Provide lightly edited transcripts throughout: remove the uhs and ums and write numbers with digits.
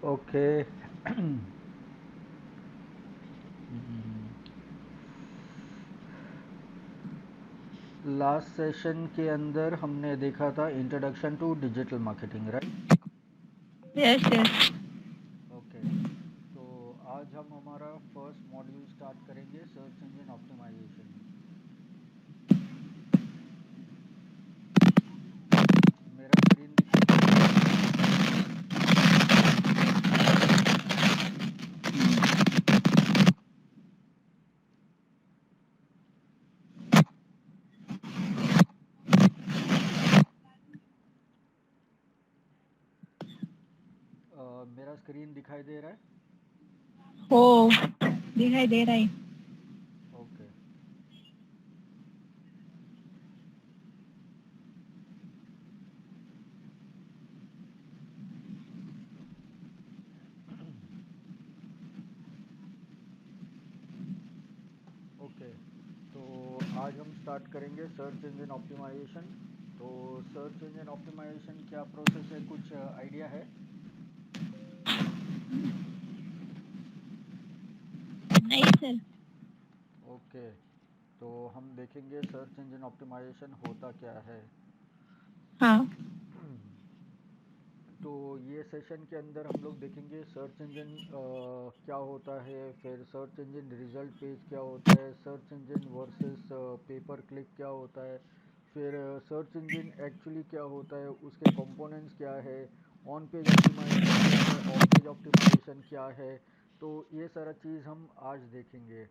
Okay. Last session के अंदर हमने देखा था introduction to digital marketing, right? Yes yes. Okay. तो आज हम हमारा फर्स्ट मॉड्यूल स्टार्ट करेंगे, सर्च इंजन ऑप्टिमाइजेशन। मेरा स्क्रीन दिखाई दे रहा है? मेरा स्क्रीन दिखाई दे रहा है? हो, दिखाई दे रहा है। ओके। ओके। तो आज हम स्टार्ट करेंगे सर्च इंजन ऑप्टिमाइजेशन। तो सर्च इंजन ऑप्टिमाइजेशन क्या प्रोसेस है, कुछ आइडिया है? नहीं सर। ओके। तो हम देखेंगे सर्च इंजन ऑप्टिमाइजेशन होता क्या है। हाँ। तो ये सेशन के अंदर हम लोग देखेंगे सर्च इंजन क्या होता है, फिर सर्च इंजन रिजल्ट पेज क्या होता है, search engine versus paper click क्या होता है, फिर सर्च इंजन एक्चुअली क्या होता है, उसके कंपोनेंट्स क्या है, ऑन पेज ऑप्टिमाइजेशन क्या है, ऑफ पेज ऑप्टिमाइजेशन क्या है। तो ये सारा चीज़ हम आज देखेंगे।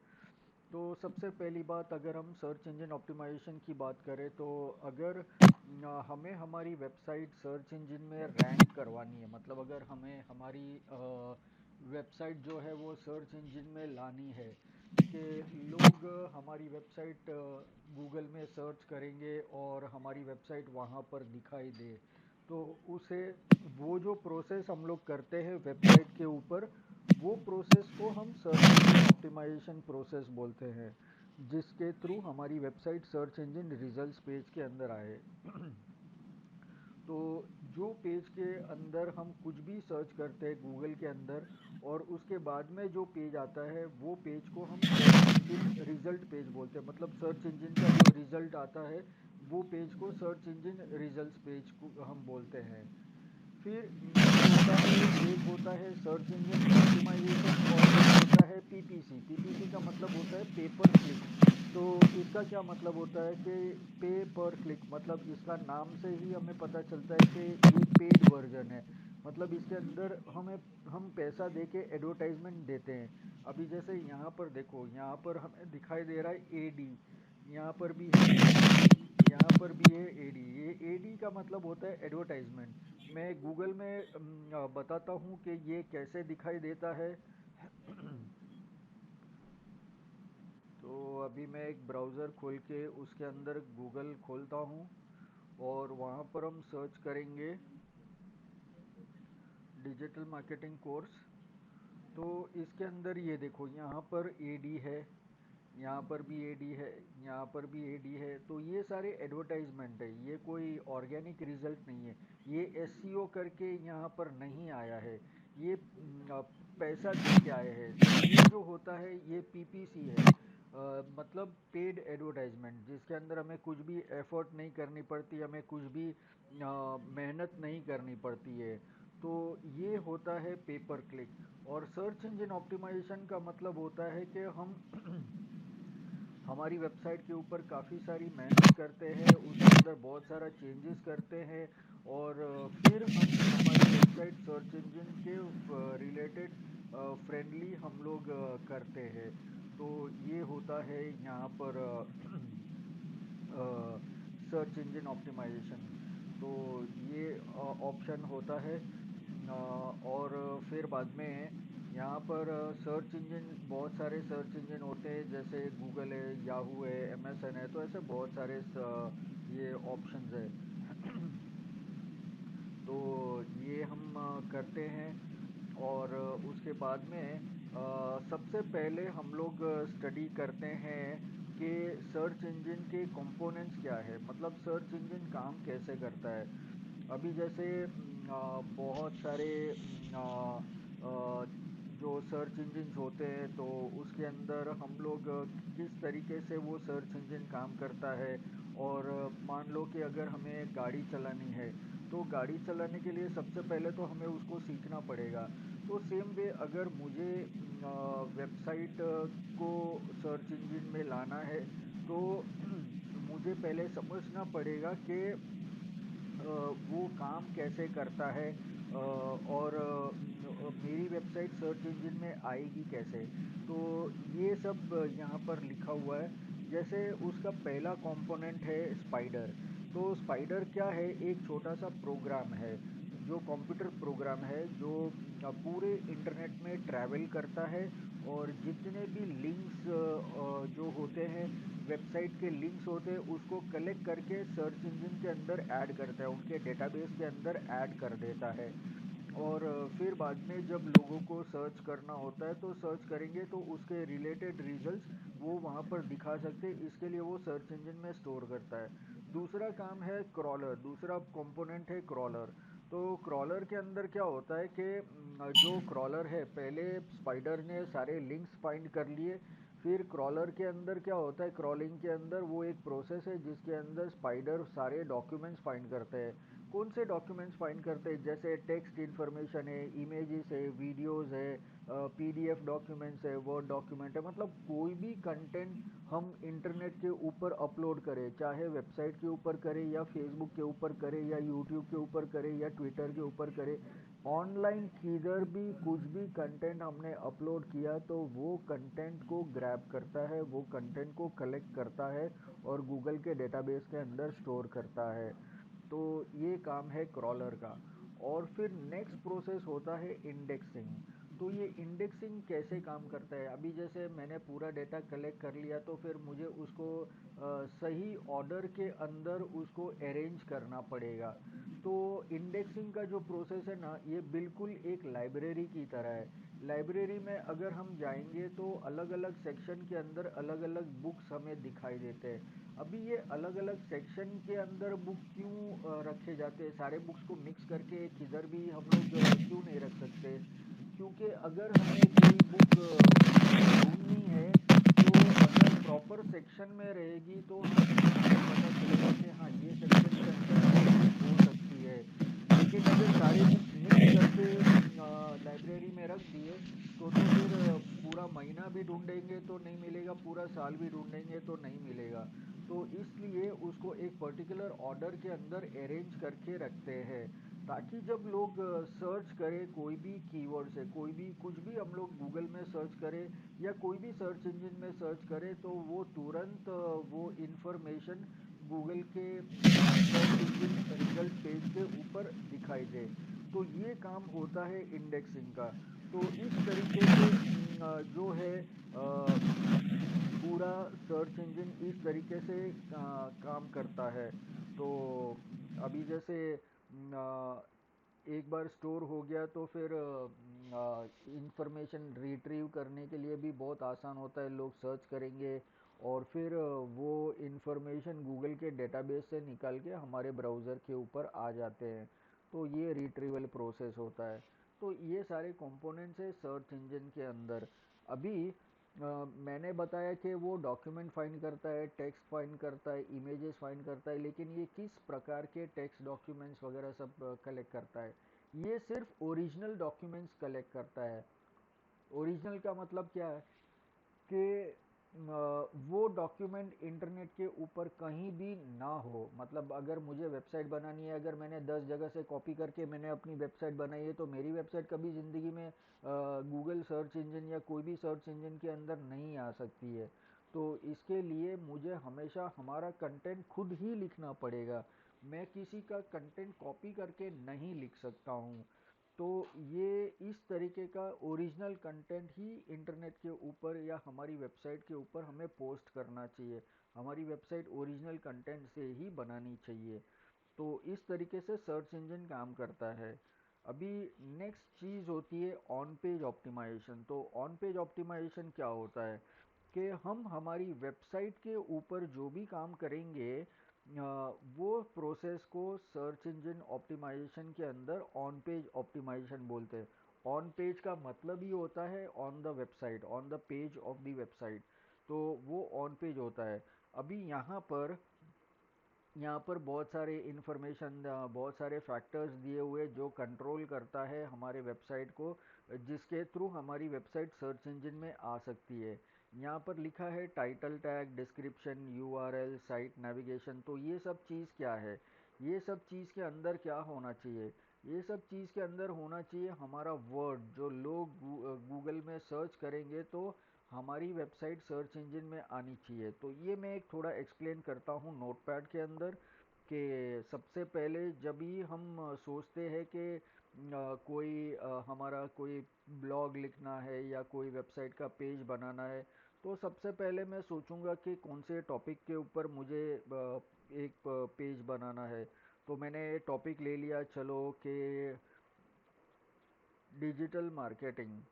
तो सबसे पहली बात, अगर हम सर्च इंजन ऑप्टिमाइजेशन की बात करें तो अगर हमें हमारी वेबसाइट सर्च इंजन में रैंक करवानी है, मतलब अगर हमें हमारी वेबसाइट जो है वो सर्च इंजन में लानी है कि लोग हमारी वेबसाइट गूगल में सर्च करेंगे और हमारी वेबसाइट वहाँ पर दिखाई दे, तो उसे वो जो प्रोसेस हम लोग करते हैं वेबसाइट के ऊपर, वो प्रोसेस को हम सर्च इंजन ऑप्टिमाइजेशन प्रोसेस बोलते हैं, जिसके थ्रू हमारी website search engine results page के अंदर आए। तो जो पेज के अंदर हम कुछ भी सर्च करते हैं गूगल के अंदर, और उसके बाद में जो पेज आता है वो पेज को हम सर्च इंजन रिजल्ट पेज बोलते हैं, मतलब सर्च इंजन का जो रिजल्ट आता है वो पेज को सर्च इंजन रिजल्ट्स पेज को हम बोलते हैं। फिर नेक्स्ट होता है, एक होता है सर्च इंजन ऑप्टिमाइजेशन और एक होता है पीपीसी। पीपीसी का मतलब होता है पेपर क्लिक। तो इसका क्या मतलब होता है कि पे पर क्लिक, मतलब इसका नाम से ही हमें पता चलता है कि ये पेड वर्जन है, मतलब इसके अंदर हम पैसा दे के एडवर्टाइजमेंट देते हैं। अभी जैसे यहाँ पर देखो, यहाँ पर हमें दिखाई दे रहा है एडी, यहाँ पर भी है एडी, यहाँ पर भी है एडी। ये एडी का मतलब होता है एडवर्टाइजमेंट। मैं गूगल में बताता हूँ कि ये कैसे दिखाई देता है। तो अभी मैं एक ब्राउज़र खोल के उसके अंदर गूगल खोलता हूँ और वहाँ पर हम सर्च करेंगे डिजिटल मार्केटिंग कोर्स। तो इसके अंदर ये देखो, यहाँ पर एडी है, यहाँ पर भी एडी है, यहाँ पर भी एडी है। तो ये सारे एडवर्टाइजमेंट है, ये कोई ऑर्गेनिक रिजल्ट नहीं है, ये एसईओ करके यहाँ पर नहीं आया है, ये पैसा दे के आए हैं। तो ये जो होता है ये पीपीसी है, मतलब पेड एडवर्टाइजमेंट, जिसके अंदर हमें कुछ भी एफर्ट नहीं करनी पड़ती, हमें कुछ भी मेहनत नहीं करनी पड़ती है। तो ये होता है पेपर क्लिक। और सर्च इंजन ऑप्टिमाइजेशन का मतलब होता है कि हम हमारी वेबसाइट के ऊपर काफ़ी सारी मेहनत करते हैं, उसके अंदर बहुत सारा चेंजेस करते हैं, और फिर हम हमारी वेबसाइट सर्च इंजन के रिलेटेड फ्रेंडली हम लोग करते हैं। तो ये होता है यहाँ पर सर्च इंजन ऑप्टिमाइजेशन। तो ये ऑप्शन होता है। और फिर बाद में यहाँ पर सर्च इंजन, बहुत सारे सर्च इंजन होते हैं, जैसे गूगल है, याहू है, एमएसएन है, तो ऐसे बहुत सारे ये ऑप्शंस है। तो ये हम करते हैं। और उसके बाद में सबसे पहले हम लोग स्टडी करते हैं कि सर्च इंजन के कंपोनेंट्स क्या है, मतलब सर्च इंजन काम कैसे करता है। अभी जैसे बहुत सारे जो सर्च इंजिन्स होते हैं तो उसके अंदर हम लोग किस तरीके से वो सर्च इंजन काम करता है। और मान लो कि अगर हमें गाड़ी चलानी है तो गाड़ी चलाने के लिए सबसे पहले तो हमें उसको सीखना पड़ेगा। तो सेम वे अगर मुझे वेबसाइट को सर्च इंजन में लाना है तो मुझे पहले समझना पड़ेगा कि वो काम कैसे करता है, और मेरी वेबसाइट सर्च इंजन में आएगी कैसे। तो ये सब यहाँ पर लिखा हुआ है। जैसे उसका पहला कंपोनेंट है स्पाइडर। तो स्पाइडर क्या है, एक छोटा सा प्रोग्राम है, जो कंप्यूटर प्रोग्राम है जो पूरे इंटरनेट में ट्रैवल करता है। और जितने भी लिंक्स जो होते हैं, वेबसाइट के लिंक्स होते हैं, उसको कलेक्ट करके सर्च इंजन के अंदर ऐड करता है, उनके डेटाबेस के अंदर ऐड कर देता है। और फिर बाद में जब लोगों को सर्च करना होता है तो सर्च करेंगे तो उसके रिलेटेड रिजल्ट्स वो वहाँ पर दिखा सकते हैं, इसके लिए वो सर्च इंजन में स्टोर करता है। दूसरा काम है क्रॉलर, दूसरा कंपोनेंट है क्रॉलर। तो क्रॉलर के अंदर क्या होता है कि जो क्रॉलर है, पहले स्पाइडर ने सारे लिंक्स फाइंड कर लिए। फिर क्रॉलर के अंदर क्या होता है, क्रॉलिंग के अंदर वो एक प्रोसेस है जिसके अंदर स्पाइडर सारे डॉक्यूमेंट्स फाइंड करते हैं। कौन से डॉक्यूमेंट्स फाइंड करते हैं, जैसे टेक्स्ट इन्फॉर्मेशन है, इमेजेस है, वीडियोस है, पीडीएफ डॉक्यूमेंट्स है, वर्ड डॉक्यूमेंट है, मतलब कोई भी कंटेंट हम इंटरनेट के ऊपर अपलोड करें, चाहे वेबसाइट के ऊपर करें या फेसबुक के ऊपर करें या यूट्यूब के ऊपर करें या ट्विटर के ऊपर करें, ऑनलाइन किधर भी कुछ भी कंटेंट हमने अपलोड किया तो वो कंटेंट को ग्रैब करता है, वो कंटेंट को कलेक्ट करता है और गूगल के डेटाबेस के अंदर स्टोर करता है। तो ये काम है क्रॉलर का। और फिर नेक्स्ट प्रोसेस होता है इंडेक्सिंग। तो ये इंडेक्सिंग कैसे काम करता है, अभी जैसे मैंने पूरा डेटा कलेक्ट कर लिया तो फिर मुझे उसको सही ऑर्डर के अंदर उसको अरेंज करना पड़ेगा। तो इंडेक्सिंग का जो प्रोसेस है ना, ये बिल्कुल एक लाइब्रेरी की तरह है। लाइब्रेरी में अगर हम जाएंगे तो अलग अलग सेक्शन के अंदर अलग अलग बुक्स हमें दिखाई देते हैं। अभी ये अलग अलग सेक्शन के अंदर बुक क्यों रखे जाते हैं, सारे बुक्स को मिक्स करके किधर भी हम लोग क्यों नहीं रख सकते। क्योंकि अगर हमें कोई बुक ढूंढनी है तो अगर प्रॉपर सेक्शन में रहेगी तो हमें पता चलेगा कि हाँ, ये सेक्शन के अंदर ये बुक हो सकती है। लेकिन अगर सारे बुक्स मिक्स करके लाइब्रेरी में रख दिए तो फिर पूरा महीना भी ढूंढेंगे तो नहीं मिलेगा, पूरा साल भी ढूंढेंगे तो नहीं मिलेगा। तो इसलिए उसको एक पर्टिकुलर ऑर्डर के अंदर अरेंज करके रखते हैं, ताकि जब लोग सर्च करें कोई भी कीवर्ड से, कोई भी कुछ भी हम लोग गूगल में सर्च करें या कोई भी सर्च इंजन में सर्च करें तो वो तुरंत वो इंफॉर्मेशन गूगल के सर्च इंजन रिजल्ट पेज के ऊपर दिखाई दे। तो ये काम होता है इंडेक्सिंग का। तो इस तरीके से जो है पूरा सर्च इंजन इस तरीके से काम करता है। तो अभी जैसे एक बार स्टोर हो गया तो फिर इंफॉर्मेशन रिट्रीव करने के लिए भी बहुत आसान होता है, लोग सर्च करेंगे और फिर वो इंफॉर्मेशन गूगल के डेटाबेस से निकाल के हमारे ब्राउज़र के ऊपर आ जाते हैं। तो ये रिट्रीवल प्रोसेस होता है। तो ये सारे कंपोनेंट्स है सर्च इंजन के अंदर। अभी मैंने बताया कि वो डॉक्यूमेंट फाइंड करता है, टेक्स्ट फाइंड करता है, इमेजेस फाइंड करता है, लेकिन ये किस प्रकार के टेक्स्ट डॉक्यूमेंट्स वगैरह सब कलेक्ट करता है। ये सिर्फ ओरिजिनल डॉक्यूमेंट्स कलेक्ट करता है। ओरिजिनल का मतलब क्या है कि वो डॉक्यूमेंट इंटरनेट के ऊपर कहीं भी ना हो। मतलब अगर मुझे वेबसाइट बनानी है, अगर मैंने 10 जगह से कॉपी करके मैंने अपनी वेबसाइट बनाई है तो मेरी वेबसाइट कभी ज़िंदगी में गूगल सर्च इंजन या कोई भी सर्च इंजन के अंदर नहीं आ सकती है। तो इसके लिए मुझे हमेशा हमारा कंटेंट खुद ही लिखना पड़ेगा। मैं किसी का कंटेंट कॉपी करके नहीं लिख सकता हूँ। तो ये इस तरीके का ओरिजिनल कंटेंट ही इंटरनेट के ऊपर या हमारी वेबसाइट के ऊपर हमें पोस्ट करना चाहिए। हमारी वेबसाइट ओरिजिनल कंटेंट से ही बनानी चाहिए। तो इस तरीके से सर्च इंजन काम करता है। अभी नेक्स्ट चीज़ होती है ऑन पेज ऑप्टिमाइजेशन। तो ऑन पेज ऑप्टिमाइजेशन क्या होता है कि हम हमारी वेबसाइट के ऊपर जो भी काम करेंगे वो प्रोसेस को सर्च इंजन ऑप्टिमाइजेशन के अंदर ऑन पेज ऑप्टिमाइजेशन बोलते हैं। ऑन पेज का मतलब ही होता है on the website, on the page of the website, तो वो ऑन पेज होता है। अभी यहाँ पर बहुत सारे इन्फॉर्मेशन, बहुत सारे फैक्टर्स दिए हुए जो कंट्रोल करता है हमारे वेबसाइट को, जिसके थ्रू हमारी वेबसाइट सर्च इंजन में आ सकती है। यहाँ पर लिखा है title tag, description, URL, site navigation. तो ये सब चीज़ क्या है, ये सब चीज़ के अंदर क्या होना चाहिए, ये सब चीज़ के अंदर होना चाहिए हमारा वर्ड, जो लोग गूगल में सर्च करेंगे तो हमारी वेबसाइट सर्च इंजन में आनी चाहिए। तो ये मैं एक थोड़ा एक्सप्लेन करता हूँ नोटपैड के अंदर, कि सबसे पहले जब भी हम सोचते हैं कि हमारा कोई ब्लॉग लिखना है या कोई वेबसाइट का पेज बनाना है, तो सबसे पहले मैं सोचूंगा कि कौन से टॉपिक के ऊपर मुझे एक पेज बनाना है। तो मैंने टॉपिक ले लिया, चलो कि डिजिटल मार्केटिंग।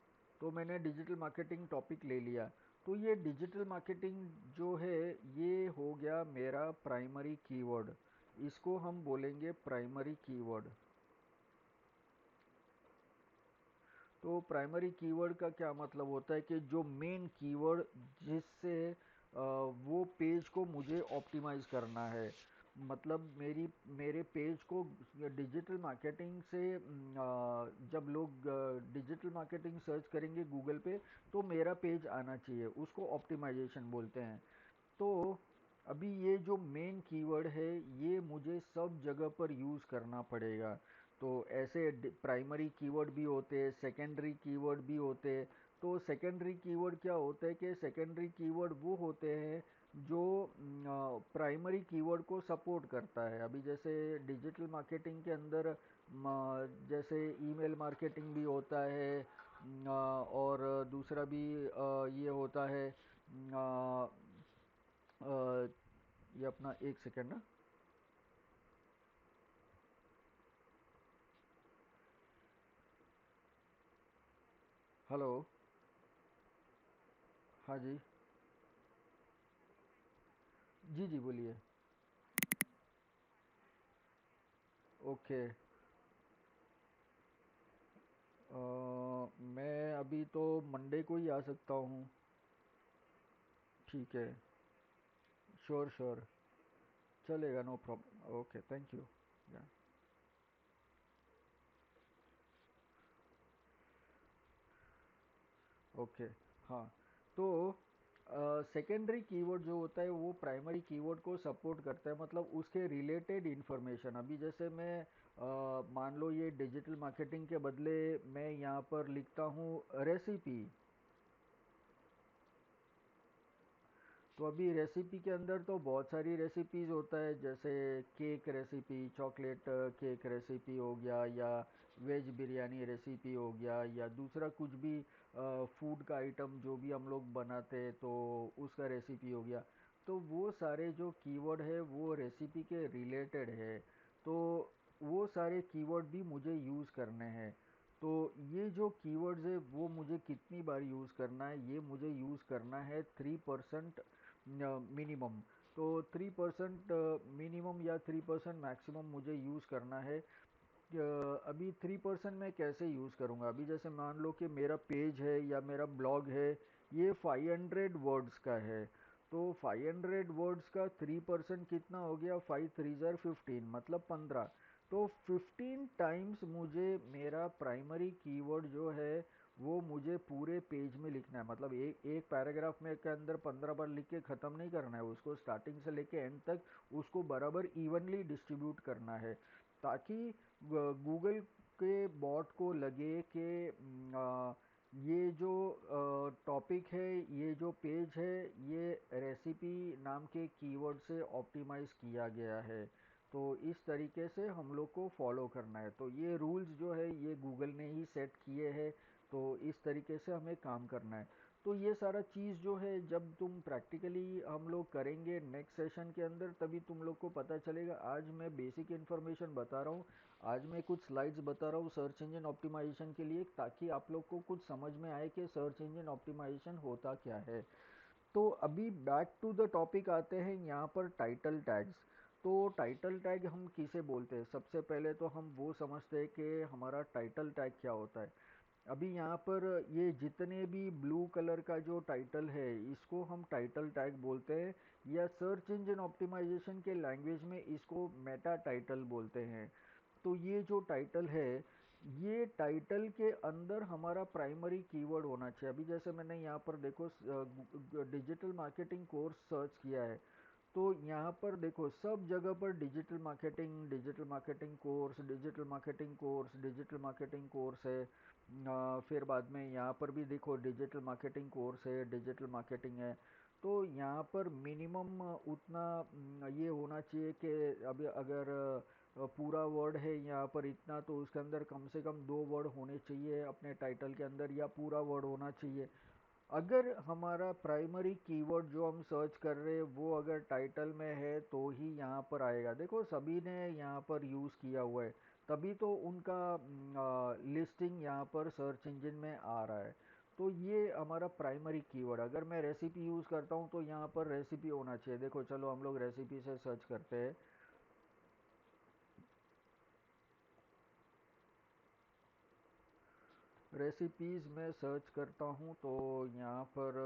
तो मैंने डिजिटल मार्केटिंग टॉपिक ले लिया। तो ये डिजिटल मार्केटिंग जो है, ये हो गया मेरा प्राइमरी कीवर्ड। इसको हम बोलेंगे प्राइमरी कीवर्ड। तो प्राइमरी कीवर्ड का क्या मतलब होता है कि जो मेन कीवर्ड जिससे वो पेज को मुझे ऑप्टिमाइज करना है। मतलब मेरे पेज को डिजिटल मार्केटिंग से जब लोग डिजिटल मार्केटिंग सर्च करेंगे गूगल पे, तो मेरा पेज आना चाहिए, उसको ऑप्टिमाइजेशन बोलते हैं। तो अभी ये जो मेन कीवर्ड है, ये मुझे सब जगह पर यूज़ करना पड़ेगा। तो ऐसे प्राइमरी कीवर्ड भी होते हैं, सेकेंडरी कीवर्ड भी होते हैं। तो सेकेंडरी कीवर्ड क्या होता है कि सेकेंडरी कीवर्ड वो होते हैं जो प्राइमरी कीवर्ड को सपोर्ट करता है। अभी जैसे डिजिटल मार्केटिंग के अंदर जैसे ईमेल मार्केटिंग भी होता है, और दूसरा भी ये होता है, अ, ये अपना एक सेकेंड ना। हेलो। हाँ जी। जी जी बोलिए। ओके। मैं अभी तो मंडे को ही आ सकता हूँ। ठीक है। Sure sure. चलेगा, no problem. Okay, thank you. Yeah. Okay. हाँ। तो सेकेंडरी कीवर्ड जो होता है वो प्राइमरी कीवर्ड को सपोर्ट करता है, मतलब उसके रिलेटेड इन्फॉर्मेशन। अभी जैसे मैं मान लो ये डिजिटल मार्केटिंग के बदले मैं यहाँ पर लिखता हूँ रेसिपी। तो अभी रेसिपी के अंदर तो बहुत सारी रेसिपीज़ होता है, जैसे cake recipe, chocolate cake recipe हो गया, या वेज बिरयानी रेसिपी हो गया, या दूसरा कुछ भी फूड का आइटम जो भी हम लोग बनाते हैं तो उसका रेसिपी हो गया। तो वो सारे जो कीवर्ड है वो रेसिपी के रिलेटेड है। तो वो सारे कीवर्ड भी मुझे यूज़ करने हैं। तो ये जो कीवर्ड्स है वो मुझे कितनी बार यूज़ करना है, ये मुझे यूज़ करना है 3% मिनिमम। तो 3% मिनिमम या 3% मैक्सिमम मुझे यूज़ करना है। अभी 3% मैं कैसे यूज़ करूँगा, अभी जैसे मान लो कि मेरा पेज है या मेरा ब्लॉग है, ये 500 वर्ड्स का है। तो 500 वर्ड्स का 3% कितना हो गया, 5 3 ज़ार 15, मतलब 15। तो 15 टाइम्स मुझे मेरा प्राइमरी कीवर्ड जो है वो मुझे पूरे पेज में लिखना है। मतलब एक एक पैराग्राफ में के अंदर 15 बार लिख के ख़त्म नहीं करना है उसको, स्टार्टिंग से लेके एंड तक उसको बराबर इवनली डिस्ट्रीब्यूट करना है, ताकि गूगल के बॉट को लगे कि ये जो टॉपिक है, ये जो पेज है, ये रेसिपी नाम के कीवर्ड से ऑप्टिमाइज किया गया है। तो इस तरीके से हम लोग को फॉलो करना है। तो ये रूल्स जो है ये गूगल ने ही सेट किए हैं। तो इस तरीके से हमें काम करना है। तो ये सारा चीज़ जो है जब तुम प्रैक्टिकली हम लोग करेंगे नेक्स्ट सेशन के अंदर, तभी तुम लोग को पता चलेगा। आज मैं बेसिक इन्फॉर्मेशन बता रहा हूँ, आज मैं कुछ स्लाइड्स बता रहा हूँ सर्च इंजन ऑप्टिमाइजेशन के लिए, ताकि आप लोग को कुछ समझ में आए कि सर्च इंजन ऑप्टिमाइजेशन होता क्या है। तो अभी बैक टू द टॉपिक आते हैं, यहाँ पर टाइटल टैग्स। तो टाइटल टैग हम किसे बोलते हैं, सबसे पहले तो हम वो समझते हैं कि हमारा टाइटल टैग क्या होता है। अभी यहाँ पर ये जितने भी ब्लू कलर का जो टाइटल है इसको हम टाइटल टैग बोलते हैं, या सर्च इंजन ऑप्टिमाइजेशन के लैंग्वेज में इसको मेटा टाइटल बोलते हैं। तो ये जो टाइटल है, ये टाइटल के अंदर हमारा प्राइमरी कीवर्ड होना चाहिए। अभी जैसे मैंने यहाँ पर देखो डिजिटल मार्केटिंग कोर्स सर्च किया है, तो यहाँ पर देखो सब जगह पर digital marketing course, digital marketing course, digital marketing course है। फिर बाद में यहाँ पर भी देखो डिजिटल मार्केटिंग कोर्स है, डिजिटल मार्केटिंग है। तो यहाँ पर मिनिमम उतना ये होना चाहिए कि अभी अगर पूरा वर्ड है यहाँ पर इतना, तो उसके अंदर कम से कम 2 वर्ड होने चाहिए अपने टाइटल के अंदर, या पूरा वर्ड होना चाहिए। अगर हमारा प्राइमरी कीवर्ड जो हम सर्च कर रहे हैं वो अगर टाइटल में है तो ही यहाँ पर आएगा। देखो सभी ने यहाँ पर यूज़ किया हुआ है, तभी तो उनका लिस्टिंग यहाँ पर सर्च इंजन में आ रहा है। तो ये हमारा प्राइमरी कीवर्ड। अगर मैं रेसिपी यूज़ करता हूँ तो यहाँ पर रेसिपी होना चाहिए। देखो चलो हम लोग रेसिपी से सर्च करते हैं। रेसिपीज़ में सर्च करता हूँ तो यहाँ पर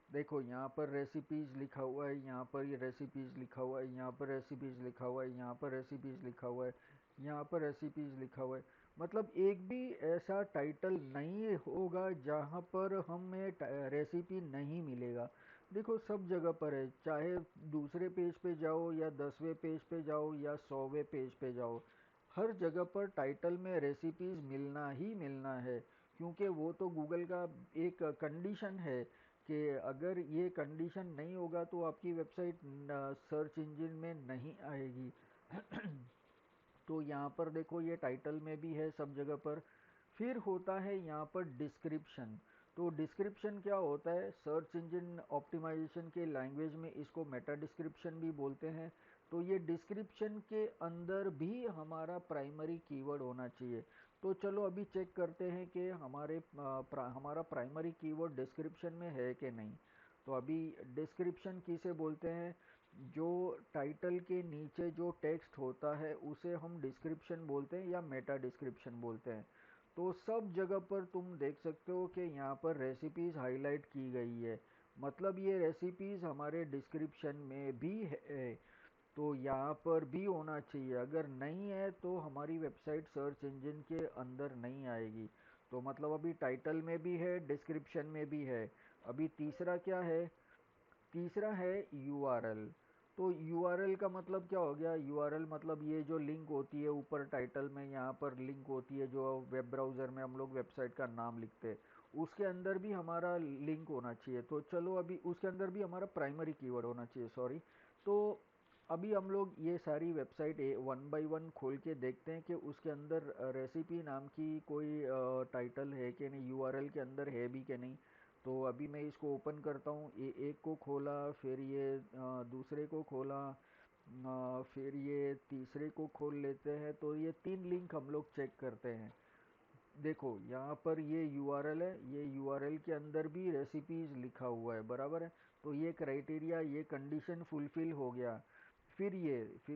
देखो यहाँ पर रेसिपीज़ लिखा हुआ है, यहाँ पर ये रेसिपीज़ लिखा हुआ है, यहाँ पर रेसिपीज़ लिखा हुआ है, यहाँ पर रेसिपीज़ लिखा हुआ है, यहाँ पर रेसिपीज़ लिखा हुआ है। मतलब एक भी ऐसा टाइटल नहीं होगा जहाँ पर हमें रेसिपी नहीं मिलेगा। देखो सब जगह पर है, चाहे दूसरे पेज पे जाओ या 10वें पेज पे जाओ या 100वें पेज पे जाओ, हर जगह पर टाइटल में रेसिपीज़ मिलना ही मिलना है। क्योंकि वो तो गूगल का एक कंडीशन है कि अगर ये कंडीशन नहीं होगा तो आपकी वेबसाइट सर्च इंजन में नहीं आएगी। तो यहाँ पर देखो ये टाइटल में भी है सब जगह पर। फिर होता है यहाँ पर डिस्क्रिप्शन। तो डिस्क्रिप्शन क्या होता है, सर्च इंजन ऑप्टिमाइजेशन के लैंग्वेज में इसको मेटा डिस्क्रिप्शन भी बोलते हैं। तो ये डिस्क्रिप्शन के अंदर भी हमारा प्राइमरी कीवर्ड होना चाहिए। तो चलो अभी चेक करते हैं कि हमारा प्राइमरी कीवर्ड डिस्क्रिप्शन में है कि नहीं। तो अभी डिस्क्रिप्शन किसे बोलते हैं, जो टाइटल के नीचे जो टेक्स्ट होता है उसे हम डिस्क्रिप्शन बोलते हैं या मेटा डिस्क्रिप्शन बोलते हैं। तो सब जगह पर तुम देख सकते हो कि यहाँ पर रेसिपीज़ हाईलाइट की गई है, मतलब ये रेसिपीज़ हमारे डिस्क्रिप्शन में भी है। तो यहाँ पर भी होना चाहिए, अगर नहीं है तो हमारी वेबसाइट सर्च इंजन के अंदर नहीं आएगी। तो मतलब अभी टाइटल में भी है, डिस्क्रिप्शन में भी है। अभी तीसरा क्या है, तीसरा है यूआरएल। तो यूआरएल का मतलब क्या हो गया, यूआरएल मतलब ये जो लिंक होती है ऊपर टाइटल में, यहाँ पर लिंक होती है जो वेब ब्राउज़र में हम लोग वेबसाइट का नाम लिखते हैं, उसके अंदर भी हमारा लिंक होना चाहिए। तो चलो अभी उसके अंदर भी हमारा प्राइमरी कीवर्ड होना चाहिए, सॉरी। तो अभी हम लोग ये सारी वेबसाइट वन बाय वन खोल के देखते हैं कि उसके अंदर रेसिपी नाम की कोई टाइटल है कि नहीं, यूआरएल के अंदर है भी कि नहीं। तो अभी मैं इसको ओपन करता हूँ, ये एक को खोला, फिर ये दूसरे को खोला, फिर ये तीसरे को खोल लेते हैं। तो ये 3 लिंक हम लोग चेक करते हैं। देखो यहाँ पर ये यूआरएल है, ये यूआरएल के अंदर भी रेसिपीज़ लिखा हुआ है, बराबर है। तो ये क्राइटेरिया, ये कंडीशन फुलफिल हो गया। फिर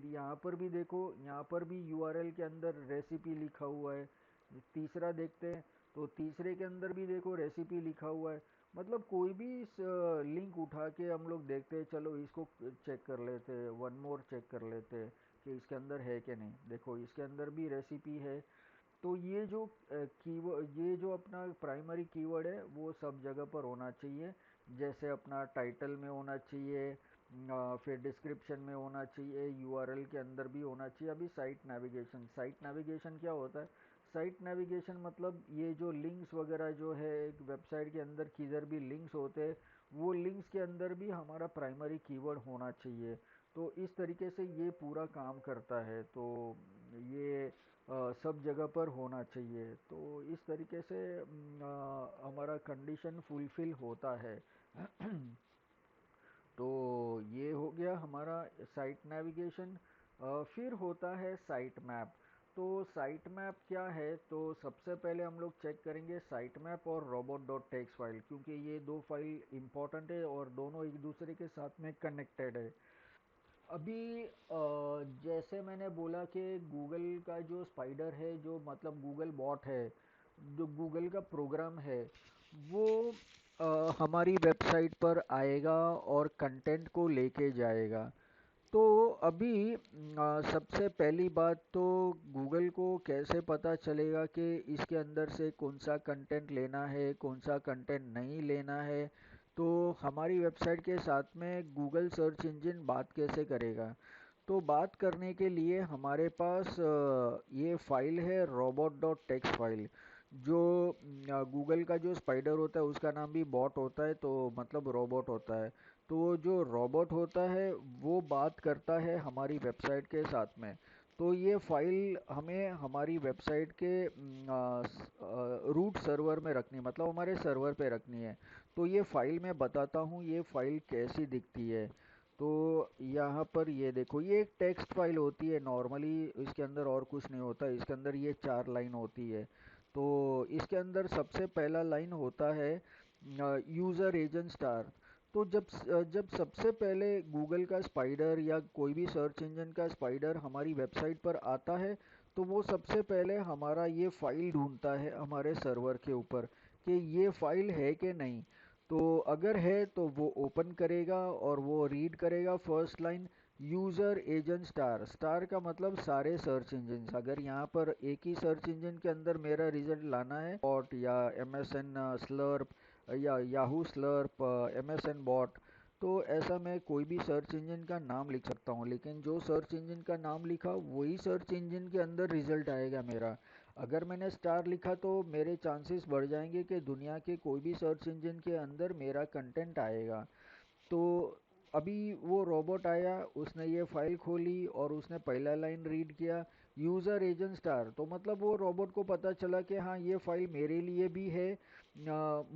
यहाँ पर भी देखो, यहाँ पर भी यूआरएल के अंदर रेसिपी लिखा हुआ है। तीसरा देखते हैं, तो तीसरे के अंदर भी देखो रेसिपी लिखा हुआ है। मतलब कोई भी लिंक उठा के हम लोग देखते हैं, चलो इसको चेक कर लेते हैं, वन मोर चेक कर लेते हैं कि इसके अंदर है कि नहीं। देखो इसके अंदर भी रेसिपी है। तो ये जो कीवर्ड, ये जो अपना प्राइमरी कीवर्ड है वो सब जगह पर होना चाहिए। जैसे अपना टाइटल में होना चाहिए, फिर डिस्क्रिप्शन में होना चाहिए, यूआरएल के अंदर भी होना चाहिए। अभी साइट नेविगेशन, साइट नेविगेशन क्या होता है, साइट नेविगेशन मतलब ये जो लिंक्स वगैरह जो है एक वेबसाइट के अंदर किधर भी लिंक्स होते हैं, वो लिंक्स के अंदर भी हमारा प्राइमरी कीवर्ड होना चाहिए। तो इस तरीके से ये पूरा काम करता है। तो ये सब जगह पर होना चाहिए। तो इस तरीके से हमारा कंडीशन फुलफिल होता है। तो ये हो गया हमारा साइट नेविगेशन। फिर होता है साइट मैप। तो साइट मैप क्या है, तो सबसे पहले हम लोग चेक करेंगे साइट मैप और रोबोट डॉट टेक्स फाइल, क्योंकि ये दो फाइल इम्पॉर्टेंट है और दोनों एक दूसरे के साथ में कनेक्टेड है। अभी जैसे मैंने बोला कि गूगल का जो स्पाइडर है, जो मतलब गूगल बॉट है, जो गूगल का प्रोग्राम है वो हमारी वेबसाइट पर आएगा और कंटेंट को लेके जाएगा। तो अभी सबसे पहली बात तो गूगल को कैसे पता चलेगा कि इसके अंदर से कौन सा कंटेंट लेना है, कौन सा कंटेंट नहीं लेना है। तो हमारी वेबसाइट के साथ में गूगल सर्च इंजन बात कैसे करेगा? तो बात करने के लिए हमारे पास ये फाइल है रोबोट डॉट टेक्स्ट फाइल। जो गूगल का जो स्पाइडर होता है उसका नाम भी बॉट होता है, तो मतलब रोबोट होता है। तो वो जो रोबोट होता है वो बात करता है हमारी वेबसाइट के साथ में। तो ये फाइल हमें हमारी वेबसाइट के रूट सर्वर में रखनी है, मतलब हमारे सर्वर पे रखनी है। तो ये फाइल मैं बताता हूँ ये फाइल कैसी दिखती है। तो यहाँ पर ये देखो, ये एक टेक्स्ट फाइल होती है नॉर्मली, इसके अंदर और कुछ नहीं होता। इसके अंदर ये 4 लाइन होती है। तो इसके अंदर सबसे पहला लाइन होता है यूज़र एजेंट स्टार। तो जब सबसे पहले गूगल का स्पाइडर या कोई भी सर्च इंजन का स्पाइडर हमारी वेबसाइट पर आता है, तो वो सबसे पहले हमारा ये फाइल ढूंढता है हमारे सर्वर के ऊपर कि ये फाइल है कि नहीं। तो अगर है तो वो ओपन करेगा और वो रीड करेगा first line, user agent star. Star का मतलब सारे सर्च इंजन। अगर यहाँ पर एक ही सर्च इंजन के अंदर मेरा रिजल्ट लाना है, बॉट या एमएसएन स्लर्प या याहू स्लर्प, एमएसएन बॉट, तो ऐसा मैं कोई भी सर्च इंजन का नाम लिख सकता हूँ। लेकिन जो सर्च इंजन का नाम लिखा वही सर्च इंजन के अंदर रिजल्ट आएगा मेरा। अगर मैंने स्टार लिखा तो मेरे चांसेस बढ़ जाएंगे कि दुनिया के कोई भी सर्च इंजन के अंदर मेरा कंटेंट आएगा। तो अभी वो रोबोट आया, उसने ये फाइल खोली और उसने पहला लाइन रीड किया, यूज़र एजेंट स्टार। तो मतलब वो रोबोट को पता चला कि हाँ ये फाइल मेरे लिए भी है,